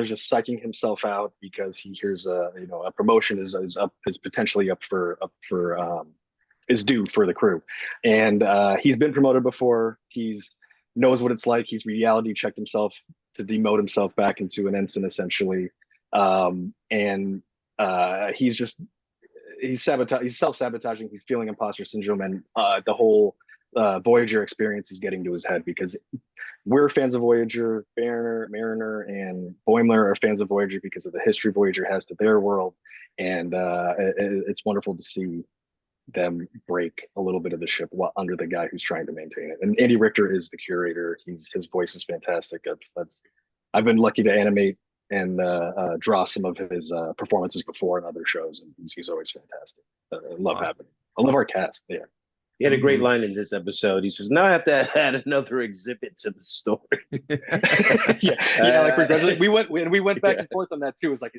just psyching himself out because he hears a promotion is potentially up for is due for the crew, and he's been promoted before. He's knows what it's like. He's reality checked himself to demote himself back into an ensign essentially, and he's self-sabotaging. He's feeling imposter syndrome, and the whole Voyager experience is getting to his head because we're fans of Voyager. Mariner and Boimler are fans of Voyager because of the history Voyager has to their world, and it's wonderful to see them break a little bit of the ship while under the guy who's trying to maintain it. And Andy Richter is the curator. His voice is fantastic. I've been lucky to animate and draw some of his performances before in other shows, and he's always fantastic. I love having him. I love our cast there. He had a great line in this episode. He says, "Now I have to add another exhibit to the story." Like we went back and forth on that too. It's like,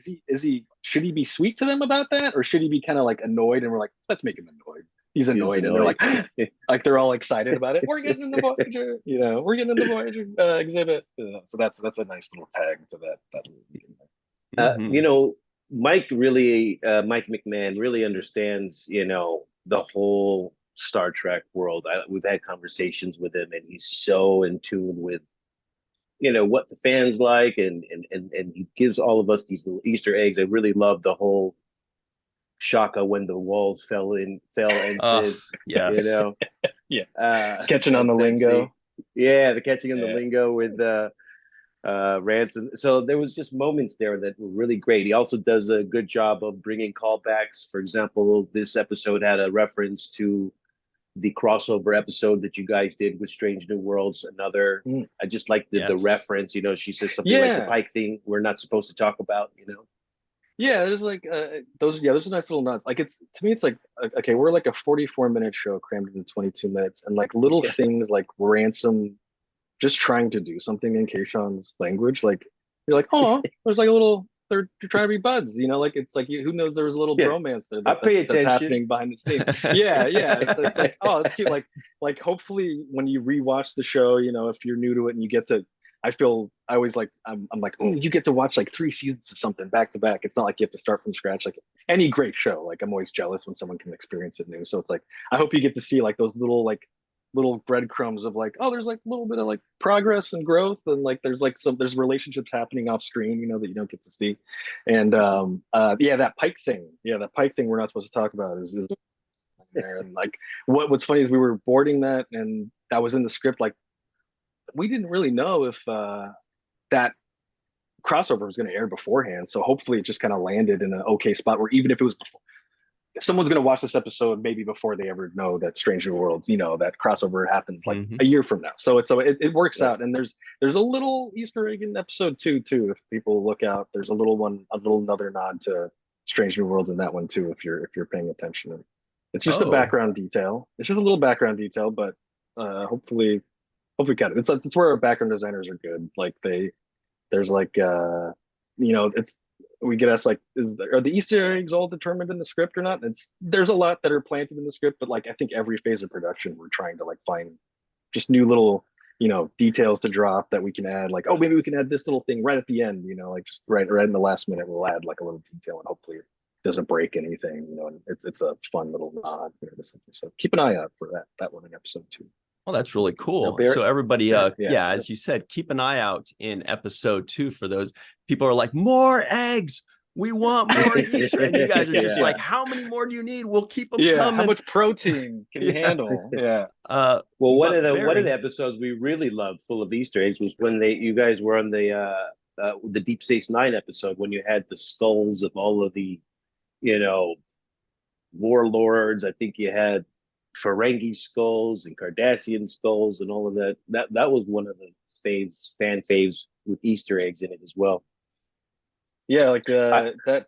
should he be sweet to them about that, or should he be kind of like annoyed? And we're like, let's make him annoyed. He's annoyed, and they're like they're all excited about it. We're getting in the Voyager, we're getting in the Voyager exhibit. So that's a nice little tag to that. Mike McMahon really understands, the whole Star Trek world. We've had conversations with him, and he's so in tune with, what the fans like, and he gives all of us these little Easter eggs. I really love the whole Shaka when the walls fell and said, yes, catching on the lingo. The catching on the lingo with Ransom. So there was just moments there that were really great. He also does a good job of bringing callbacks. For example, this episode had a reference to the crossover episode that you guys did with Strange New Worlds. I just like the reference. She says something like the Pike thing we're not supposed to talk about. There's like those are nice little nods. Like, it's like, okay, we're like a 44-minute show crammed into 22 minutes, and like little things like Ransom just trying to do something in Kayshawn's language, like you're like, oh, there's like a little, they're trying to be buds, like, it's like, who knows, there was a little bromance there that's happening behind the scenes. It's like, oh, it's cute. Like hopefully when you rewatch the show, if you're new to it and you get to, I'm like, oh, you get to watch like 3 seasons of something back to back. It's not like you have to start from scratch. Like any great show, like I'm always jealous when someone can experience it new. So it's like, I hope you get to see like those little breadcrumbs of like, oh, there's like a little bit of like progress and growth, and like there's relationships happening off screen, that you don't get to see. And that Pike thing we're not supposed to talk about is there. And like what's funny is we were boarding that, and that was in the script. Like, we didn't really know if that crossover was going to air beforehand, so hopefully it just kind of landed in an okay spot where even if it was before, someone's going to watch this episode maybe before they ever know that Strange New Worlds, that crossover happens like a year from now. So it works out. And there's a little Easter egg in episode 2 too. If people look out, there's another nod to Strange New Worlds in that one too, if you're paying attention. It's just a background detail. It's just a little background detail, but hopefully got it. It's where our background designers are good. Like there's like we get asked like, are the Easter eggs all determined in the script or not? There's a lot that are planted in the script, but like I think every phase of production we're trying to like find just new little details to drop that we can add, like, oh, maybe we can add this little thing right at the end, like just right in the last minute, we'll add like a little detail, and hopefully it doesn't break anything, and it's a fun little nod here to something. So keep an eye out for that one in episode 2. Well, that's really cool. Barry, so everybody, as you said, keep an eye out in episode 2 for those. People are like, more eggs. We want more Easter. And you guys are just like, how many more do you need? We'll keep them coming. How much protein can you handle? Yeah. Well, one of the episodes we really loved, full of Easter eggs, was when you guys were on the Deep Space Nine episode, when you had the skulls of all of the, warlords. I think you had Ferengi skulls and Cardassian skulls and all of that. That was one of the fan faves with Easter eggs in it as well. Yeah, like that.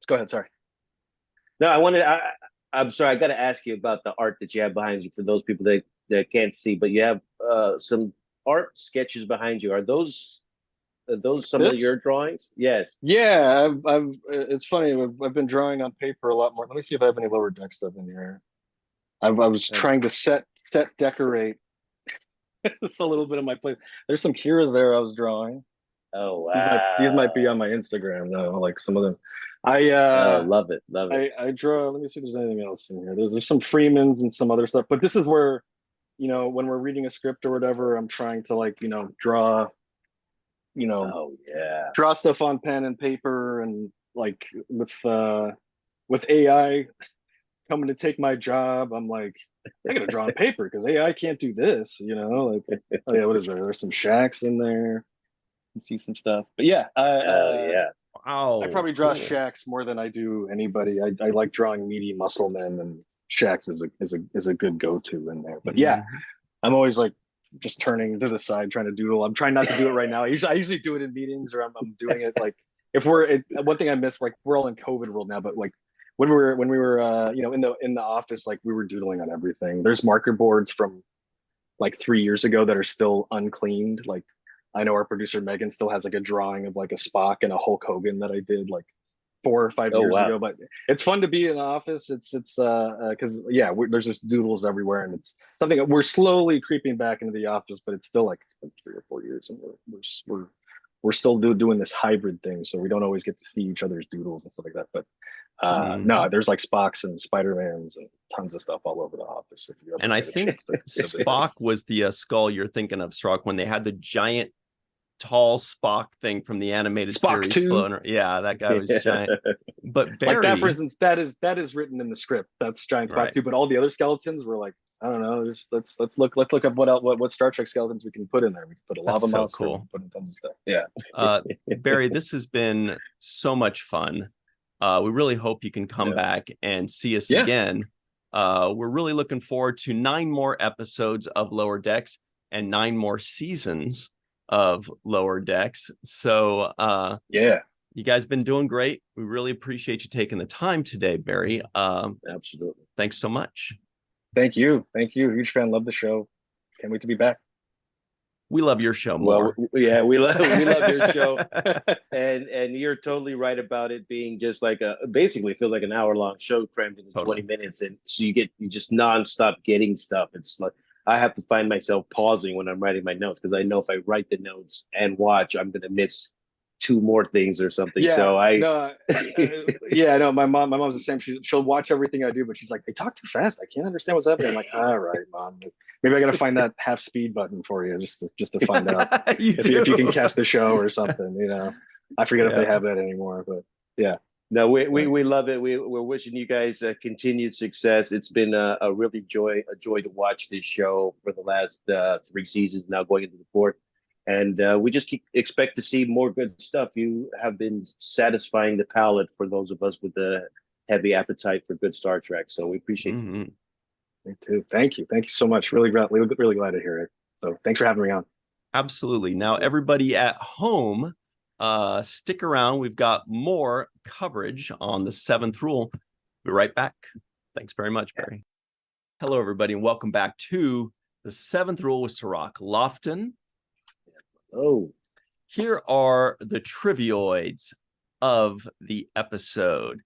Go ahead. Sorry. No, I'm sorry. I got to ask you about the art that you have behind you for those people that can't see. But you have some art sketches behind you. Are those some of your drawings? Yes. Yeah, I've. It's funny. I've been drawing on paper a lot more. Let me see if I have any lower deck stuff in here. I was trying to set decorate. It's a little bit of my place. There's some Kira there I was drawing. Oh wow! These might be on my Instagram though, like some of them. Love it. I draw. Let me see if there's anything else in here. There's some Freemans and some other stuff, but this is where, when we're reading a script or whatever, I'm trying to draw. Draw stuff on pen and paper, and like with AI coming to take my job, I'm like, I gotta draw on paper because AI can't do this. Like, oh yeah, what is there? There's some shacks in there. And see some stuff, but wow, I probably draw shacks more than I do anybody. I like drawing meaty muscle men, and shacks is a good go-to in there. But I'm always like just turning to the side trying to doodle. I'm trying not to do it right now. I usually do it in meetings, or I'm doing it like if one thing I miss, like we're all in COVID world now, but like when we were in the office, like we were doodling on everything. There's marker boards from like 3 years ago that are still uncleaned. Like I know our producer Megan still has like a drawing of like a Spock and a Hulk Hogan that I did like 4 or 5 years ago. But it's fun to be in the office. It's because there's just doodles everywhere, and it's something that we're slowly creeping back into the office. But it's still like it's been 3 or 4 years, and we're still doing this hybrid thing, so we don't always get to see each other's doodles and stuff like that. But no, there's like Spocks and Spider-Mans and tons of stuff all over the office. And I think Spock was the skull you're thinking of, Cirroc, when they had the giant tall Spock thing from the animated Spock series floating. Yeah, that guy was giant. But Barry, like that, for instance, that is written in the script. That's giant Spock too. But all the other skeletons were like, I don't know. Just let's look up what Star Trek skeletons we can put in there. We can put a lava monster. Cool. Put in tons of stuff. Yeah. Barry, this has been so much fun. We really hope you can come back and see us again. We're really looking forward to 9 more episodes of Lower Decks and 9 more seasons of Lower Decks. So you guys been doing great. We really appreciate you taking the time today, Barry. Absolutely. Thanks so much. Thank you. Huge fan. Love the show. Can't wait to be back. We love your show more. Well, yeah, we love your show, and you're totally right about it being just like basically feels like an hour-long show crammed into 20 minutes, and so you just nonstop getting stuff. It's like I have to find myself pausing when I'm writing my notes, because I know if I write the notes and watch, I'm going to miss 2 more things or something. Yeah, so my mom's the same. She'll watch everything I do, but she's like, they talk too fast. I can't understand what's happening. I'm like, all right, Mom. Maybe I got to find that half speed button for you just to find out if you can catch the show or something. I forget if they have that anymore, but yeah. No, we love it. We're wishing you guys continued success. It's been a really joy to watch this show for the last 3 seasons, now going into the 4th. And we just expect to see more good stuff. You have been satisfying the palate for those of us with the heavy appetite for good Star Trek. So we appreciate it. Me too. Thank you so much. Really glad to hear it. So thanks for having me on. Absolutely. Now, everybody at home, stick around. We've got more coverage on the 7th rule. Be right back. Thanks very much, Barry. Hello, everybody, and welcome back to the 7th rule with Cirroc Lofton. Oh, here are the trivioids of the episode.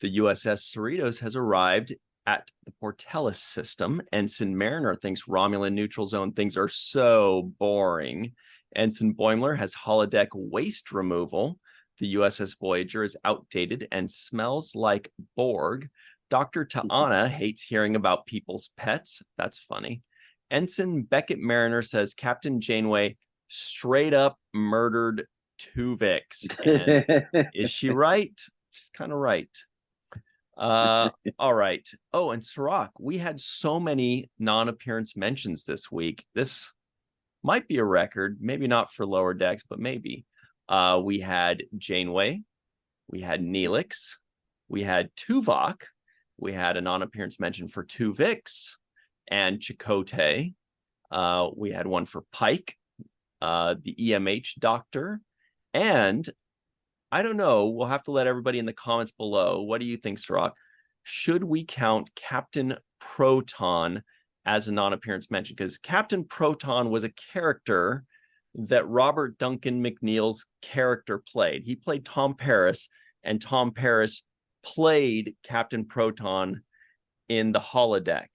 The USS Cerritos has arrived at the Portellus system. Ensign Mariner thinks Romulan neutral zone things are so boring. Ensign Boimler has holodeck waste removal. The USS Voyager is outdated and smells like Borg. Dr. T'Ana hates hearing about people's pets. That's funny. Ensign Beckett Mariner says Captain Janeway straight up murdered Twovix. And is she right? She's kind of right. All right. Oh, and Cirroc, we had so many non-appearance mentions this week. This might be a record, maybe not for Lower Decks, but maybe. We had Janeway, we had Neelix, we had Tuvok, we had a non-appearance mention for Twovix and Chakotay. We had one for Pike, the EMH doctor, and I don't know. We'll have to let everybody in the comments below. What do you think, Cirroc? Should we count Captain Proton as a non-appearance mention? Because Captain Proton was a character that Robert Duncan McNeil's character played. He played Tom Paris, and Tom Paris played Captain Proton in the holodeck,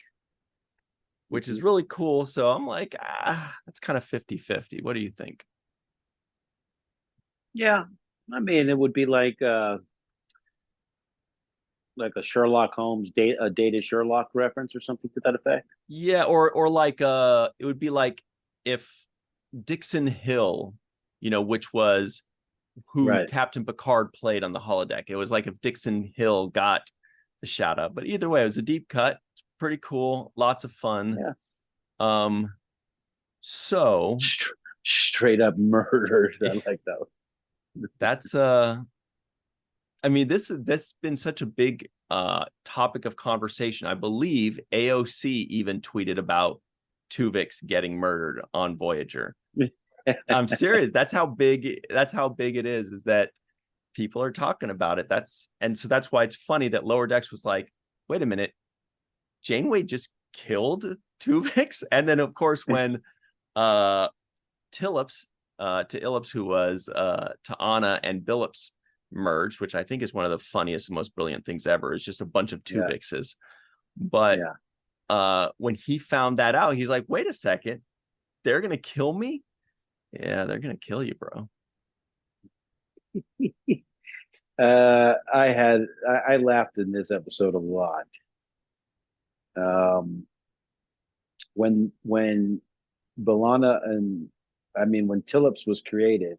which is really cool. So I'm like, that's kind of 50-50. What do you think? Yeah, I mean, it would be like a Sherlock Holmes a dated Sherlock reference or something to that effect. Yeah, or like it would be like if Dixon Hill, which was who Captain Picard played on the holodeck. It was like if Dixon Hill got the shout out. But either way, it was a deep cut. It's pretty cool. Lots of fun. Yeah. So straight up murdered. I like that. That's I mean, that's been such a big topic of conversation. I believe AOC even tweeted about Twovix getting murdered on Voyager. I'm serious. That's how big it is that people are talking about it. So that's why it's funny that Lower Decks was like, wait a minute, Janeway just killed Twovix? And then of course when Tillips to Illips, who was T'Ana and Billups merged, which I think is one of the funniest and most brilliant things ever, is just a bunch of Twovixes. But when he found that out, he's like, wait a second, they're gonna kill me? Yeah, they're gonna kill you, bro. I laughed in this episode a lot. When B'Elanna and when Tillips was created,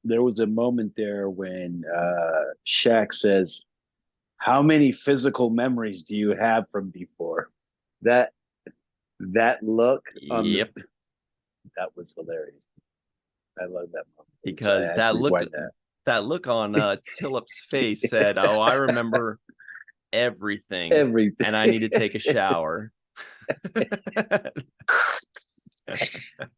there was a moment there when Shaq says, "How many physical memories do you have from before?" That look on that was hilarious. I love that moment because that look on Tillips' face said, "Oh, I remember everything, and I need to take a shower."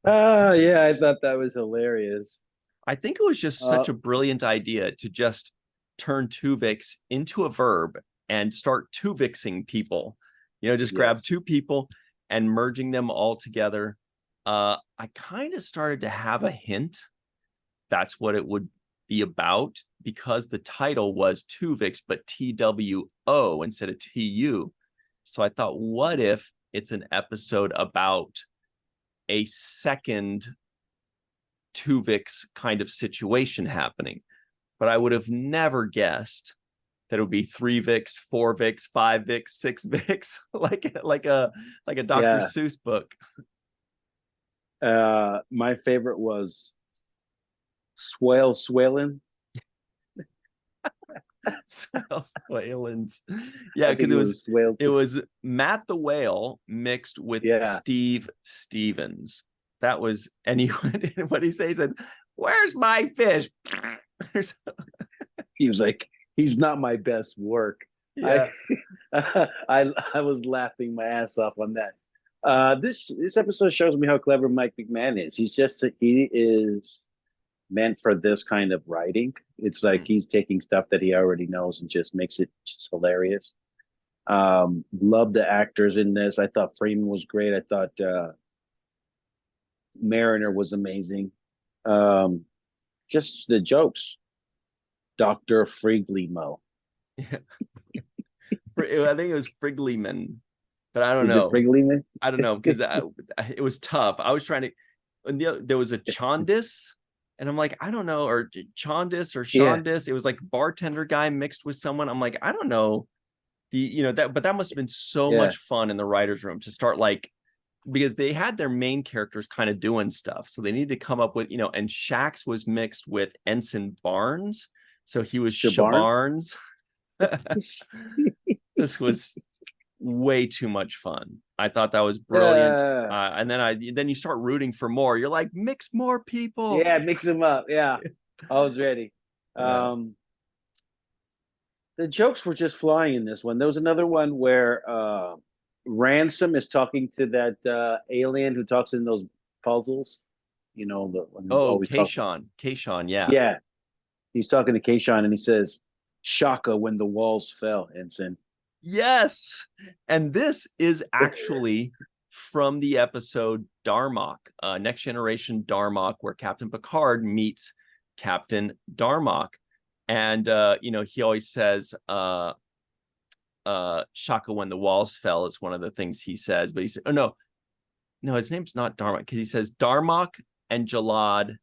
Yeah, I thought that was hilarious. I think it was just such a brilliant idea to just turn Twovix into a verb and start Twovixing people. Just grab two people and merging them all together. I kind of started to have a hint that's what it would be about, because the title was Twovix, but TWO instead of TU. So I thought, what if it's an episode about a second Twovix kind of situation happening? But I would have never guessed that it would be 3-Vix, 4-Vix, 5-Vix, 6-Vix, like a Dr. Seuss book. My favorite was Swalins. Swalins. Yeah, because it was Matt the Whale mixed with Steve Stevens. That was, and what he say? He said, "Where's my fish?" He was like, "He's not my best work." Yeah. I was laughing my ass off on that. This episode shows me how clever Mike McMahon is. He is meant for this kind of writing. It's like he's taking stuff that he already knows and just makes it just hilarious. Love the actors in this. I thought Freeman was great. I thought Mariner was amazing. Just the jokes. Dr. Friglimo. Yeah. I think it was Frigglyman, but I don't Is know. it Frigglyman? I don't know because it was tough. I was trying to. And there was a Chondis, and I'm like, I don't know, or Chondis or Shondis. It was like bartender guy mixed with someone. I'm like, I don't know. But that must have been so much fun in the writers' room to start like, because they had their main characters kind of doing stuff, so they needed to come up with, and Shax was mixed with Ensign Barnes, so he was Shabarnes. This was way too much fun. I thought that was brilliant. And then you start rooting for more. You're like, mix more people. Yeah, mix them up. Yeah, I was ready. Yeah. The jokes were just flying in this one. There was another one where Ransom is talking to that alien who talks in those puzzles. The one who always Kayshawn, yeah. Yeah, he's talking to Kayshawn, and he says, "Shaka when the walls fell, Ensign." Yes, and this is actually from the episode Darmok, Next Generation Darmok, where Captain Picard meets Captain Darmok, and he always says, "Shaka when the walls fell" is one of the things he says, but he said, "Oh no, his name's not Darmok," because he says Darmok and Jalad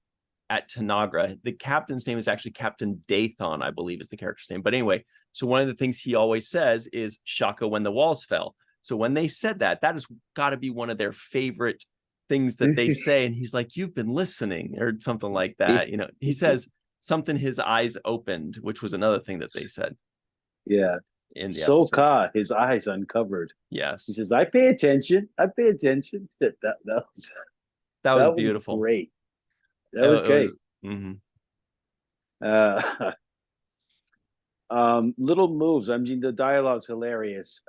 at Tanagra. The captain's name is actually Captain Dathon, I believe is the character's name. But anyway, so one of the things he always says is Shaka when the walls fell. So when they said that has got to be one of their favorite things that they say. And he's like, "You've been listening," or something like that. He says something, his eyes opened, which was another thing that they said. Yeah. In the so episode. caught, his eyes uncovered. Yes. He says, I pay attention. That was beautiful. Great. That was great. Little moves. I mean, the dialogue's hilarious.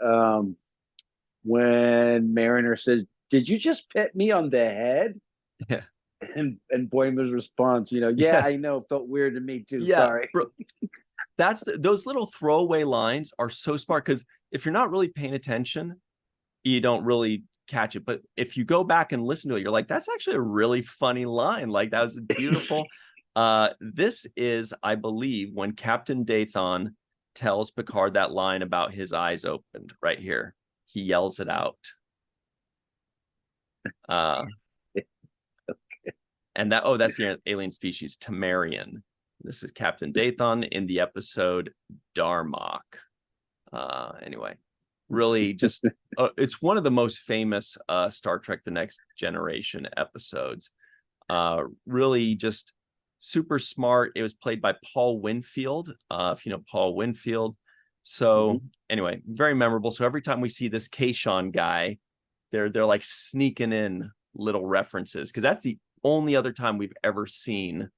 When Mariner says, "Did you just pet me on the head?" Yeah. And Boimler's response, yes. I know, felt weird to me too. Yeah, sorry. Bro, those little throwaway lines are so smart, because if you're not really paying attention, you don't really catch it. But if you go back and listen to it, you're like, that's actually a really funny line. Like, that was beautiful. This is, I believe, when Captain Dathon tells Picard that line about his eyes opened right here. He yells it out. And that's the alien species, Temerian. This is Captain Dathon in the episode Darmok. Anyway, really just, it's one of the most famous Star Trek The Next Generation episodes. Really just super smart. It was played by Paul Winfield, if you know Paul Winfield. So anyway, very memorable. So every time we see this Kayshawn guy, they're like sneaking in little references, because that's the only other time we've ever seen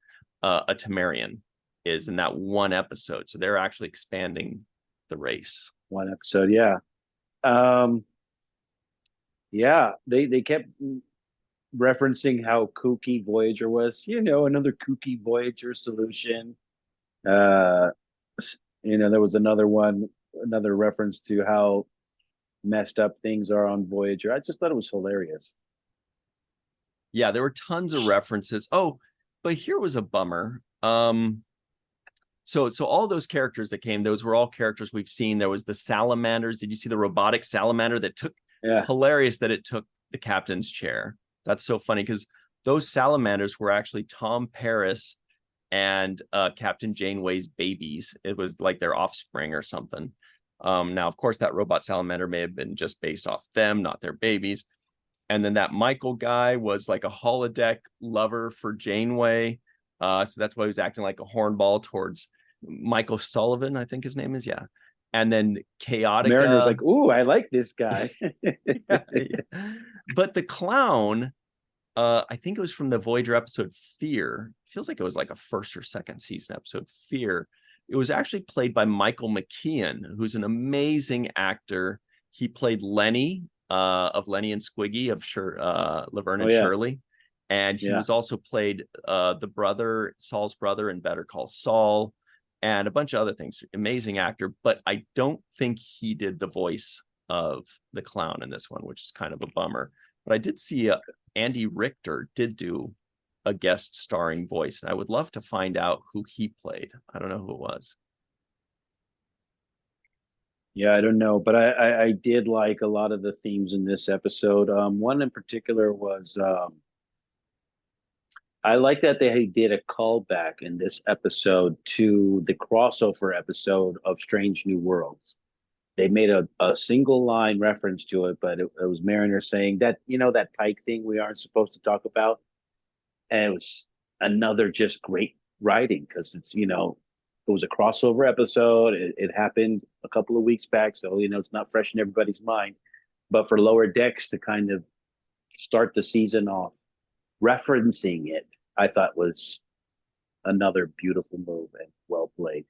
a Temerian is in that one episode. So they're actually expanding the race. One episode, yeah. They kept referencing how kooky Voyager was. Another kooky Voyager solution. There was another reference to how messed up things are on Voyager. I just thought it was hilarious. Yeah, there were tons of references. Oh, but here was a bummer. So all those characters that came, those were all characters we've seen. There was the salamanders. Did you see the robotic salamander that took? Yeah. Hilarious that it took the captain's chair. That's so funny, because those salamanders were actually Tom Paris and Captain Janeway's babies. It was like their offspring or something. Now, of course, that robot salamander may have been just based off them, not their babies. And then that Michael guy was like a holodeck lover for Janeway. So that's why he was acting like a hornball towards Michael Sullivan, I think his name is. Yeah. And then Chaotica. Mariner's like, ooh, I like this guy. Yeah. But the clown, I think it was from the Voyager episode Fear. Feels like it was like a first or second season episode, Fear. It was actually played by Michael McKeon, who's an amazing actor. He played Lenny of Lenny and Squiggy of Laverne and Shirley. And he was also played the brother, Saul's brother in Better Call Saul, and a bunch of other things. Amazing actor, but I don't think he did the voice of the clown in this one, which is kind of a bummer. But I did see Andy Richter did do a guest starring voice, and I would love to find out who he played. I don't know who it was. Yeah, I don't know, but I did like a lot of the themes in this episode. One in particular was I like that they did a callback in this episode to the crossover episode of Strange New Worlds. They made a single line reference to it, but it was Mariner saying that, that Pike thing we aren't supposed to talk about. And it was another just great writing because it was a crossover episode. It happened a couple of weeks back, so it's not fresh in everybody's mind. But for Lower Decks to kind of start the season off referencing it, I thought was another beautiful move and well played.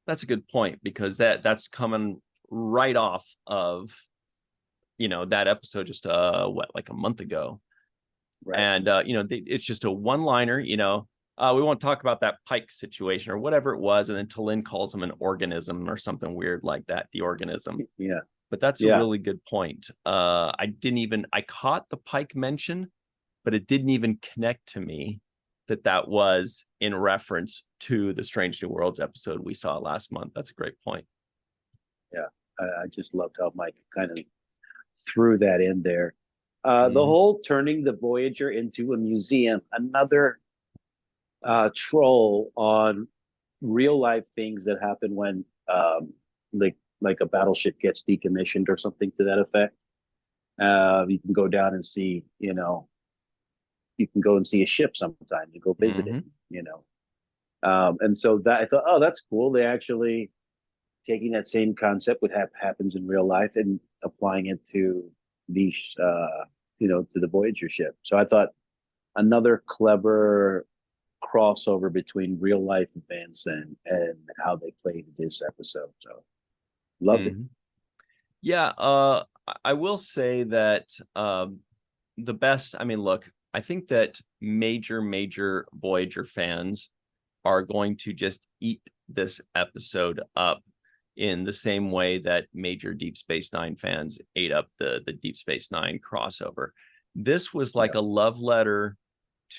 That's a good point, because that's coming right off of that episode just like a month ago. Right. And it's just a one-liner, we won't talk about that Pike situation or whatever it was, and then T'Lyn calls him an organism or something weird like that, the organism. Yeah. But that's a really good point. I caught the Pike mention, but it didn't even connect to me that was in reference to the Strange New Worlds episode we saw last month. That's a great point. Yeah, I just loved how Mike kind of threw that in there. The whole turning the Voyager into a museum, another troll on real life things that happen when like a battleship gets decommissioned or something to that effect. You can go down and see, you can go and see a ship sometimes. You go visit it, and so that I thought, oh, that's cool. They actually taking that same concept, what happens in real life, and applying it to these, to the Voyager ship. So I thought another clever crossover between real life events and how they played this episode. So loved it. Yeah, I will say that the best. I mean, look, I think that major Voyager fans are going to just eat this episode up in the same way that major Deep Space Nine fans ate up the Deep Space Nine crossover. This was like a love letter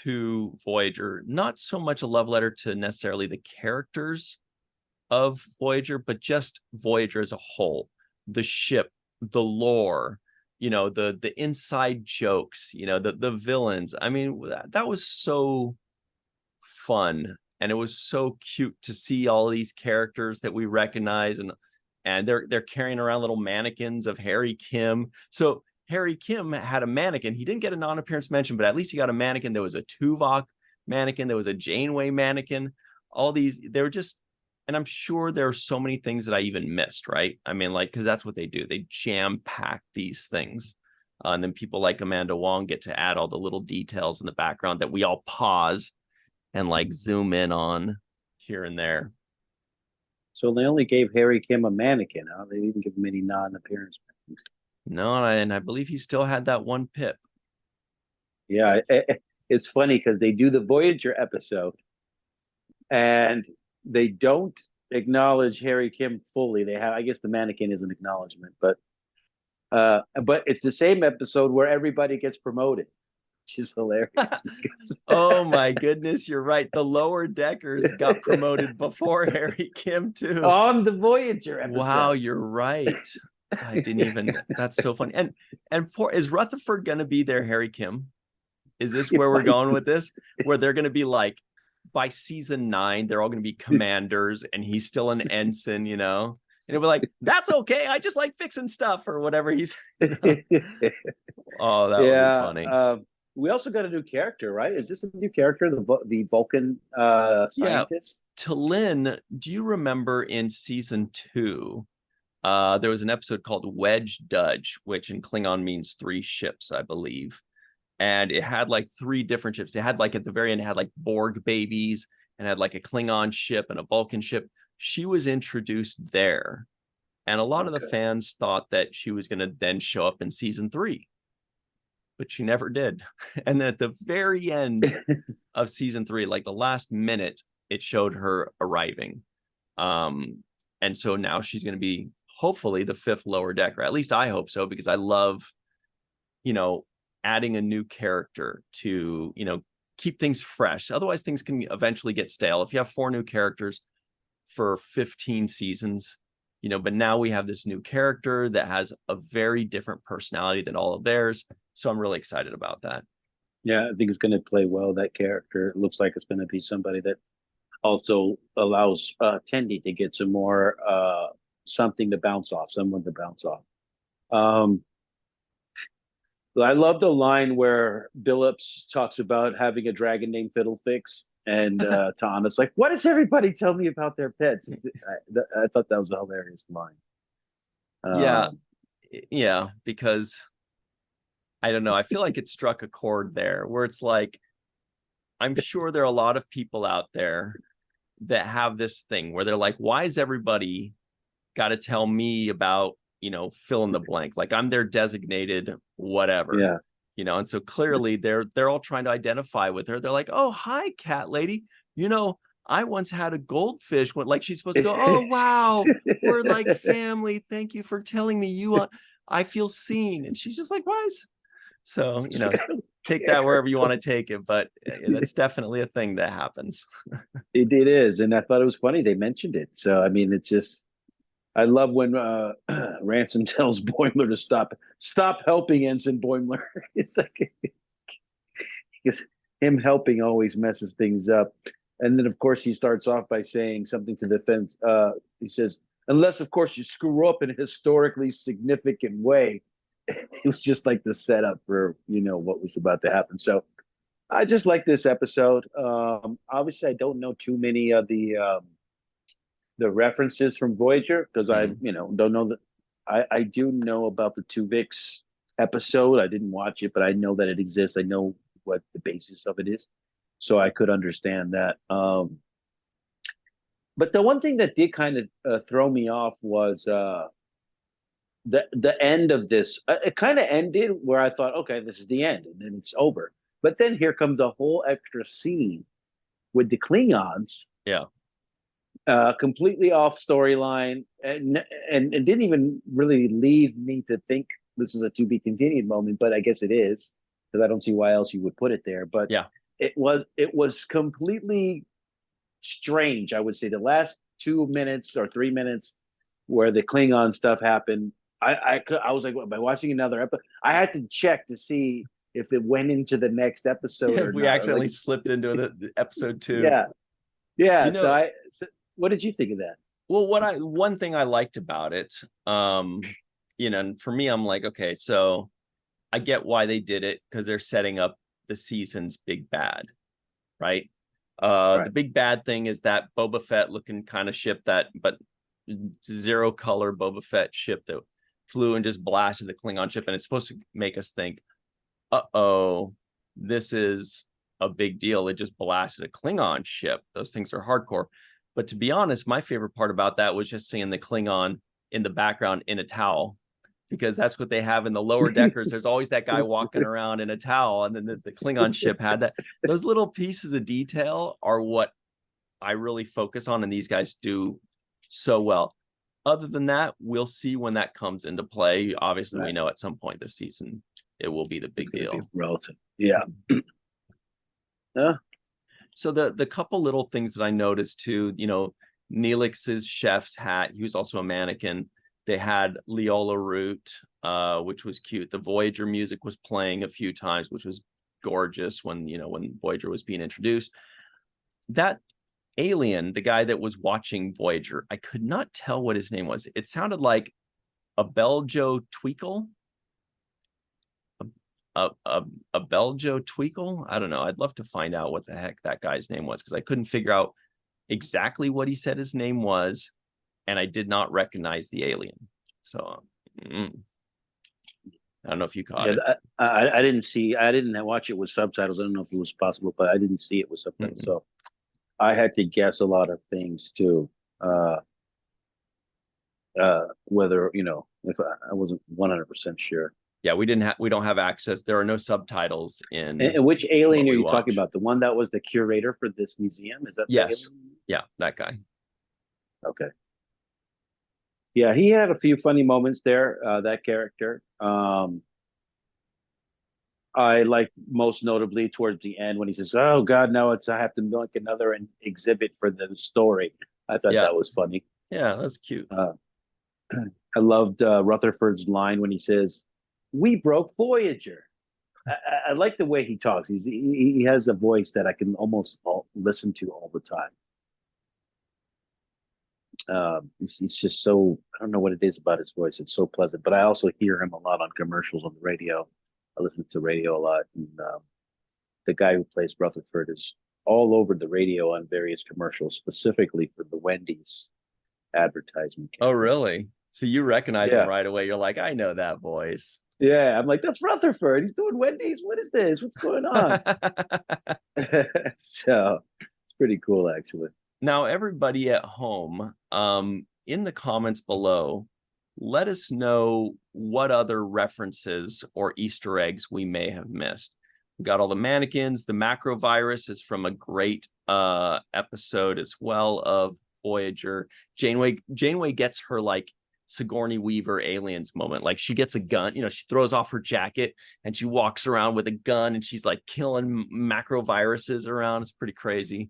to Voyager, not so much a love letter to necessarily the characters of Voyager, but just Voyager as a whole, the ship, the lore, the inside jokes, the villains. I mean, that was so fun. And it was so cute to see all these characters that we recognize, and they're carrying around little mannequins of Harry Kim. So Harry Kim had a mannequin. He didn't get a non-appearance mention, but at least he got a mannequin. There was a Tuvok mannequin. There was a Janeway mannequin. All these, they were just, and I'm sure there are so many things that I even missed, right? I mean, because that's what they do. They jam pack these things. And then people like Amanda Wong get to add all the little details in the background that we all pause and zoom in on here and there. So they only gave Harry Kim a mannequin, huh? They didn't give him any non-appearance mentions. No, and I believe he still had that one pip. Yeah, it's funny because they do the Voyager episode and they don't acknowledge Harry Kim fully. They have, I guess the mannequin is an acknowledgement, but it's the same episode where everybody gets promoted. Which is hilarious. Oh my goodness, you're right. The Lower Deckers got promoted before Harry Kim too. On the Voyager episode. Wow, you're right. I didn't even. That's so funny. And is Rutherford going to be there, Harry Kim? Is this where we're going with this? Where they're going to be like, by season 9, they're all going to be commanders, and he's still an ensign, And it'll be like, that's okay. I just like fixing stuff or whatever he's. Oh, that would be funny. We also got a new character, right? Is this a new character, the Vulcan scientist? Yeah. T'Lyn, do you remember in season 2, there was an episode called Wedge Dudge, which in Klingon means 3 ships, I believe. And it had 3 different ships. It had at the very end, it had Borg babies and had a Klingon ship and a Vulcan ship. She was introduced there. And a lot of the fans thought that she was going to then show up in season 3. But she never did. And then at the very end of season 3, the last minute, it showed her arriving. And so now she's going to be hopefully the 5th Lower Decker. At least I hope so, because I love, adding a new character to, keep things fresh. Otherwise, things can eventually get stale. If you have 4 new characters for 15 seasons, but now we have this new character that has a very different personality than all of theirs. So I'm really excited about that. Yeah, I think it's going to play well, that character. It looks like it's going to be somebody that also allows Tendi to get some more something to bounce off, someone to bounce off. I love the line where Billups talks about having a dragon named Fiddlefix, and Thomas like, "What does everybody tell me about their pets?" I thought that was a hilarious line. Yeah, because I don't know. I feel like it struck a chord there where it's like, I'm sure there are a lot of people out there that have this thing where they're like, why is everybody got to tell me about, fill in the blank? Like I'm their designated whatever. Yeah. And so clearly they're all trying to identify with her. They're like, oh, hi, cat lady. I once had a goldfish when like she's supposed to go, oh, wow, we're like family. Thank you for telling me I feel seen. And she's just like, why is so, take that wherever you want to take it. But that's definitely a thing that happens. It is. And I thought it was funny they mentioned it. So, I mean, it's just, I love when Ransom tells Boimler to stop helping Ensign Boimler. It's like, because him helping always messes things up. And then, of course, he starts off by saying something to the defense. He says, unless, of course, you screw up in a historically significant way. It was just like the setup for, what was about to happen. So I just like this episode. Obviously, I don't know too many of the references from Voyager because I, don't know that. I do know about the Twovix episode. I didn't watch it, but I know that it exists. I know what the basis of it is. So I could understand that. But the one thing that did kind of throw me off was the end of this. It kind of ended where I thought, okay, this is the end, and then it's over. But then here comes a whole extra scene with the Klingons. Yeah. Completely off storyline, and didn't even really leave me to think this is a to be continued moment. But I guess it is, because I don't see why else you would put it there. But yeah, it was completely strange. I would say the last 2 minutes or 3 minutes where the Klingon stuff happened. I was like, by watching another episode, I had to check to see if it went into the next episode. Yeah, we accidentally slipped into the episode 2. Yeah. So what did you think of that? Well, one thing I liked about it, and for me, I'm like, okay, so I get why they did it because they're setting up the season's big bad, right? Right. The big bad thing is that Boba Fett looking kind of ship but zero color Boba Fett ship that flew and just blasted the Klingon ship, and it's supposed to make us think, this is a big deal. It just blasted a Klingon ship. Those things are hardcore. But to be honest, my favorite part about that was just seeing the Klingon in the background in a towel, because that's what they have in the lower deckers. There's always that guy walking around in a towel, and then the Klingon ship had that. Those little pieces of detail are what I really focus on, and these guys do so well. Other than that, we'll see when that comes into play. Obviously, we know at some point this season it will be the big deal. Relative. Yeah. So the couple little things that I noticed too, Neelix's chef's hat, he was also a mannequin. They had Leola Root, which was cute. The Voyager music was playing a few times, which was gorgeous when Voyager was being introduced. That alien, the guy that was watching Voyager, I could not tell what his name was. It sounded like a Beljo Tweakle. A Beljo Tweakle? I don't know. I'd love to find out what the heck that guy's name was, because I couldn't figure out exactly what he said his name was, and I did not recognize the alien. So I don't know if you caught it. I didn't watch it with subtitles. I don't know if it was possible, but I didn't see it with subtitles. Mm-hmm. So I had to guess a lot of things too. Whether, if I wasn't 100% sure. Yeah, we don't have access. There are no subtitles in. And which alien are you talking about? The one that was the curator for this museum? Is that? Yes. Yeah, that guy. Okay. Yeah, he had a few funny moments there. That character. I like most notably towards the end when he says, "Oh God, now I have to make another exhibit for the story." I thought that was funny. Yeah, that's cute. I loved Rutherford's line when he says, "We broke Voyager." I like the way he talks. He has a voice that I can almost listen to all the time. He's just so, I don't know what it is about his voice. It's so pleasant. But I also hear him a lot on commercials on the radio. I listen to radio a lot, and the guy who plays Rutherford is all over the radio on various commercials, specifically for the Wendy's advertisement campaign. Oh, really? So you recognize Yeah. him right away. You're like, I know that voice. Yeah, I'm like, that's Rutherford. He's doing Wendy's. What is this? What's going on? So it's pretty cool, actually. Now, everybody at home, in the comments below, let us know what other references or Easter eggs we may have missed. We got all the mannequins. The macro virus is from a great episode as well of Voyager. Janeway gets her like Sigourney Weaver Aliens moment. Like she gets a gun, she throws off her jacket and she walks around with a gun and she's like killing macro viruses around. It's pretty crazy.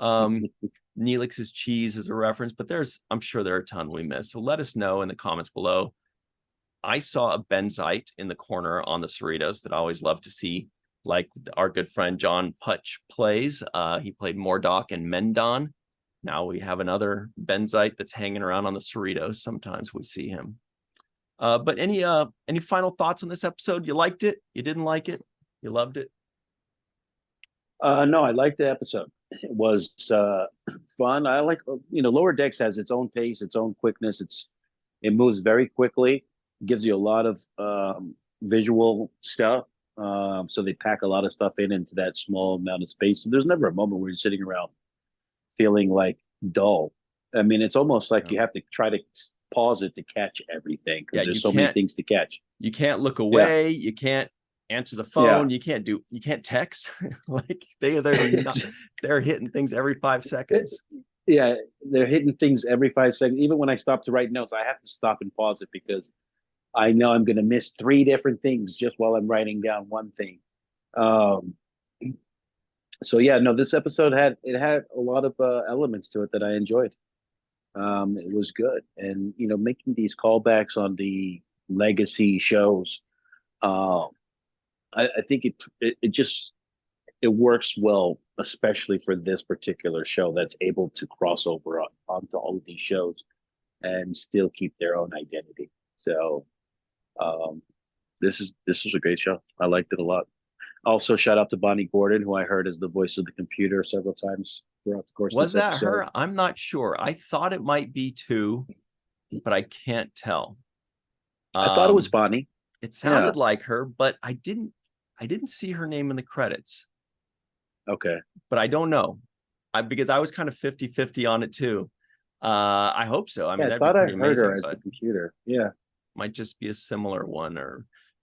Neelix's cheese is a reference, but I'm sure there are a ton we missed. So let us know in the comments below. I saw a benzite in the corner on the Cerritos that I always love to see, like our good friend John Putch plays. He played Mordock and Mendon. Now we have another benzite that's hanging around on the Cerritos. Sometimes we see him. But any final thoughts on this episode? You liked it? You didn't like it? You loved it? No, I liked the episode. It was fun. I like, Lower Decks has its own pace, its own quickness. It moves very quickly. It gives you a lot of visual stuff. So they pack a lot of stuff into that small amount of space. So there's never a moment where you're sitting around feeling like dull. I mean, it's almost like you have to try to pause it to catch everything because there's so many things to catch. You can't look away. You can't answer the phone. You can't text. Like they're hitting things every 5 seconds. Yeah, they're hitting things every 5 seconds. Even when I stop to write notes, I have to stop and pause it because I know I'm going to miss 3 different things just while I'm writing down one thing. So yeah, no, this episode had a lot of elements to it that I enjoyed. It was good, and making these callbacks on the legacy shows, I think it works well, especially for this particular show that's able to cross over onto all of these shows and still keep their own identity. So this is a great show. I liked it a lot. Also, shout out to Bonnie Gordon, who I heard as the voice of the computer several times throughout the course of this episode. Was that her? I'm not sure. I thought it might be too, but I can't tell. I thought it was Bonnie. It sounded like her, but I didn't see her name in the credits. Okay. But I don't know. Because I was kind of 50-50 on it too. I hope so. I mean, I thought I heard her as the computer. Yeah. Might just be a similar one,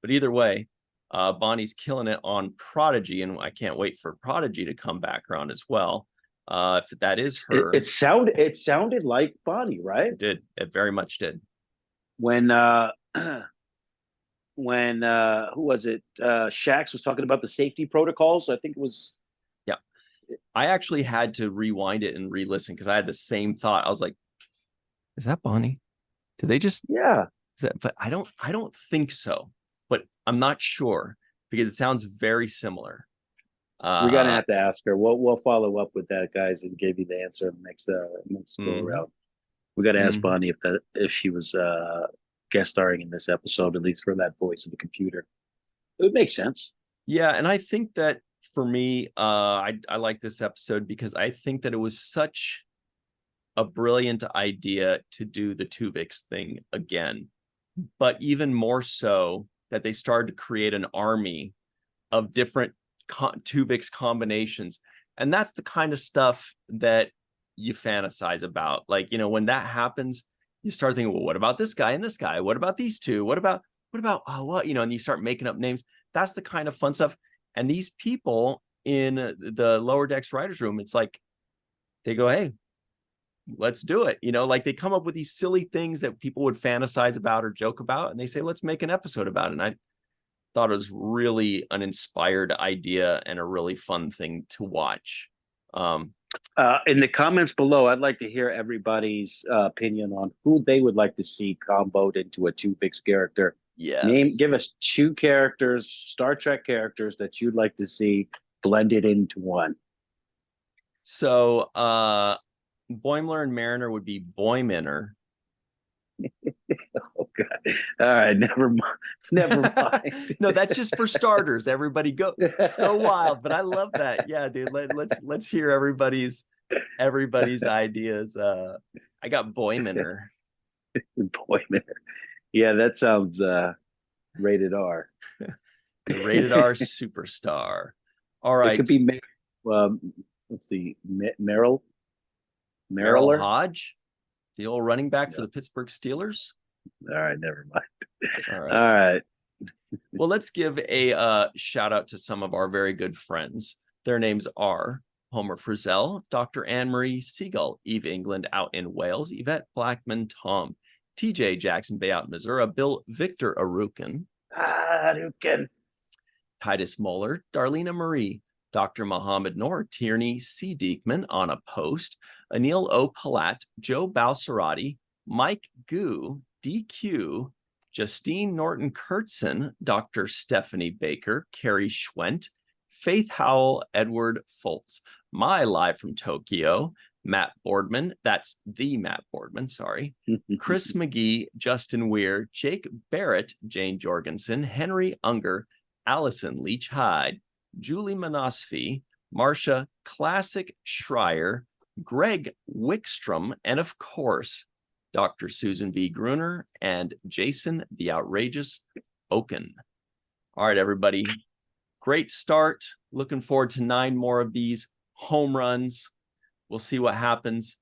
but either way, Bonnie's killing it on Prodigy, and I can't wait for Prodigy to come back around as well. If that is her, it sounded like Bonnie, right? It very much did. When who was it? Shax was talking about the safety protocols. I think it was. Yeah, I actually had to rewind it and re-listen because I had the same thought. I was like, "Is that Bonnie? Did they just?" Yeah. But I don't think so. But I'm not sure because it sounds very similar. We're gonna have to ask her. We'll follow up with that, guys, and give you the answer next go around. We got to ask Bonnie if she was guest starring in this episode, at least for that voice of the computer. It would make sense. Yeah, and I think that for me, I like this episode because I think that it was such a brilliant idea to do the Twovix thing again, but even more so that they started to create an army of different Twovix combinations. And that's the kind of stuff that you fantasize about. Like, when that happens, you start thinking, well, what about this guy and this guy? What about these two? What about, and you start making up names. That's the kind of fun stuff. And these people in the Lower Decks writers room, it's like, they go, hey, let's do it. Like they come up with these silly things that people would fantasize about or joke about. And they say, let's make an episode about it. And I thought it was really an inspired idea and a really fun thing to watch. In the comments below, I'd like to hear everybody's opinion on who they would like to see comboed into a Twovix character. Yes. Give us 2 characters, Star Trek characters that you'd like to see blended into one. So Boimler and Mariner would be Boiminer. Oh God! All right, never mind. No, that's just for starters. Everybody go wild. But I love that. Yeah, dude. Let's hear everybody's ideas. I got Boiminer. Boiminer. Yeah, that sounds rated R. The rated R superstar. All right. It could be let's see, Merrill Hodge, the old running back for the Pittsburgh Steelers. All right, never mind. All right. All right. Well, let's give a shout out to some of our very good friends. Their names are Homer Frizzell, Dr. Anne-Marie Segal, Eve England out in Wales, Yvette Blackmon-Tom, TJ Jackson-Bey out in Missouri, Bill Victor Arucan, Titus Mohler, Darlena Marie, Dr. Mohamed Noor, Tierney C. Dieckmann on a post, Anil O. Polat, Joe Balsarotti, Mike Goo, Dequeue, Justine Norton-Kertson, Dr. Stephanie Baker, Carrie Schwent, Faith Howell, Edward Foltz, my live from Tokyo, Matt Boardman, that's the Matt Boardman, sorry, Chris McGee, Justin Weir, Jake Barrett, Jane Jorgensen, Henry Unger, Allyson Leach-Heid, Julie Manosfi, Marcia Classic Schreier, Greg Wickstrom, and of course, Dr. Susan V. Gruner and Jason the Outrageous Okun. All right, everybody. Great start. Looking forward to 9 more of these home runs. We'll see what happens.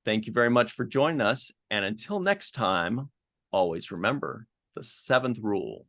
Thank you very much for joining us. And until next time, always remember the 7th rule.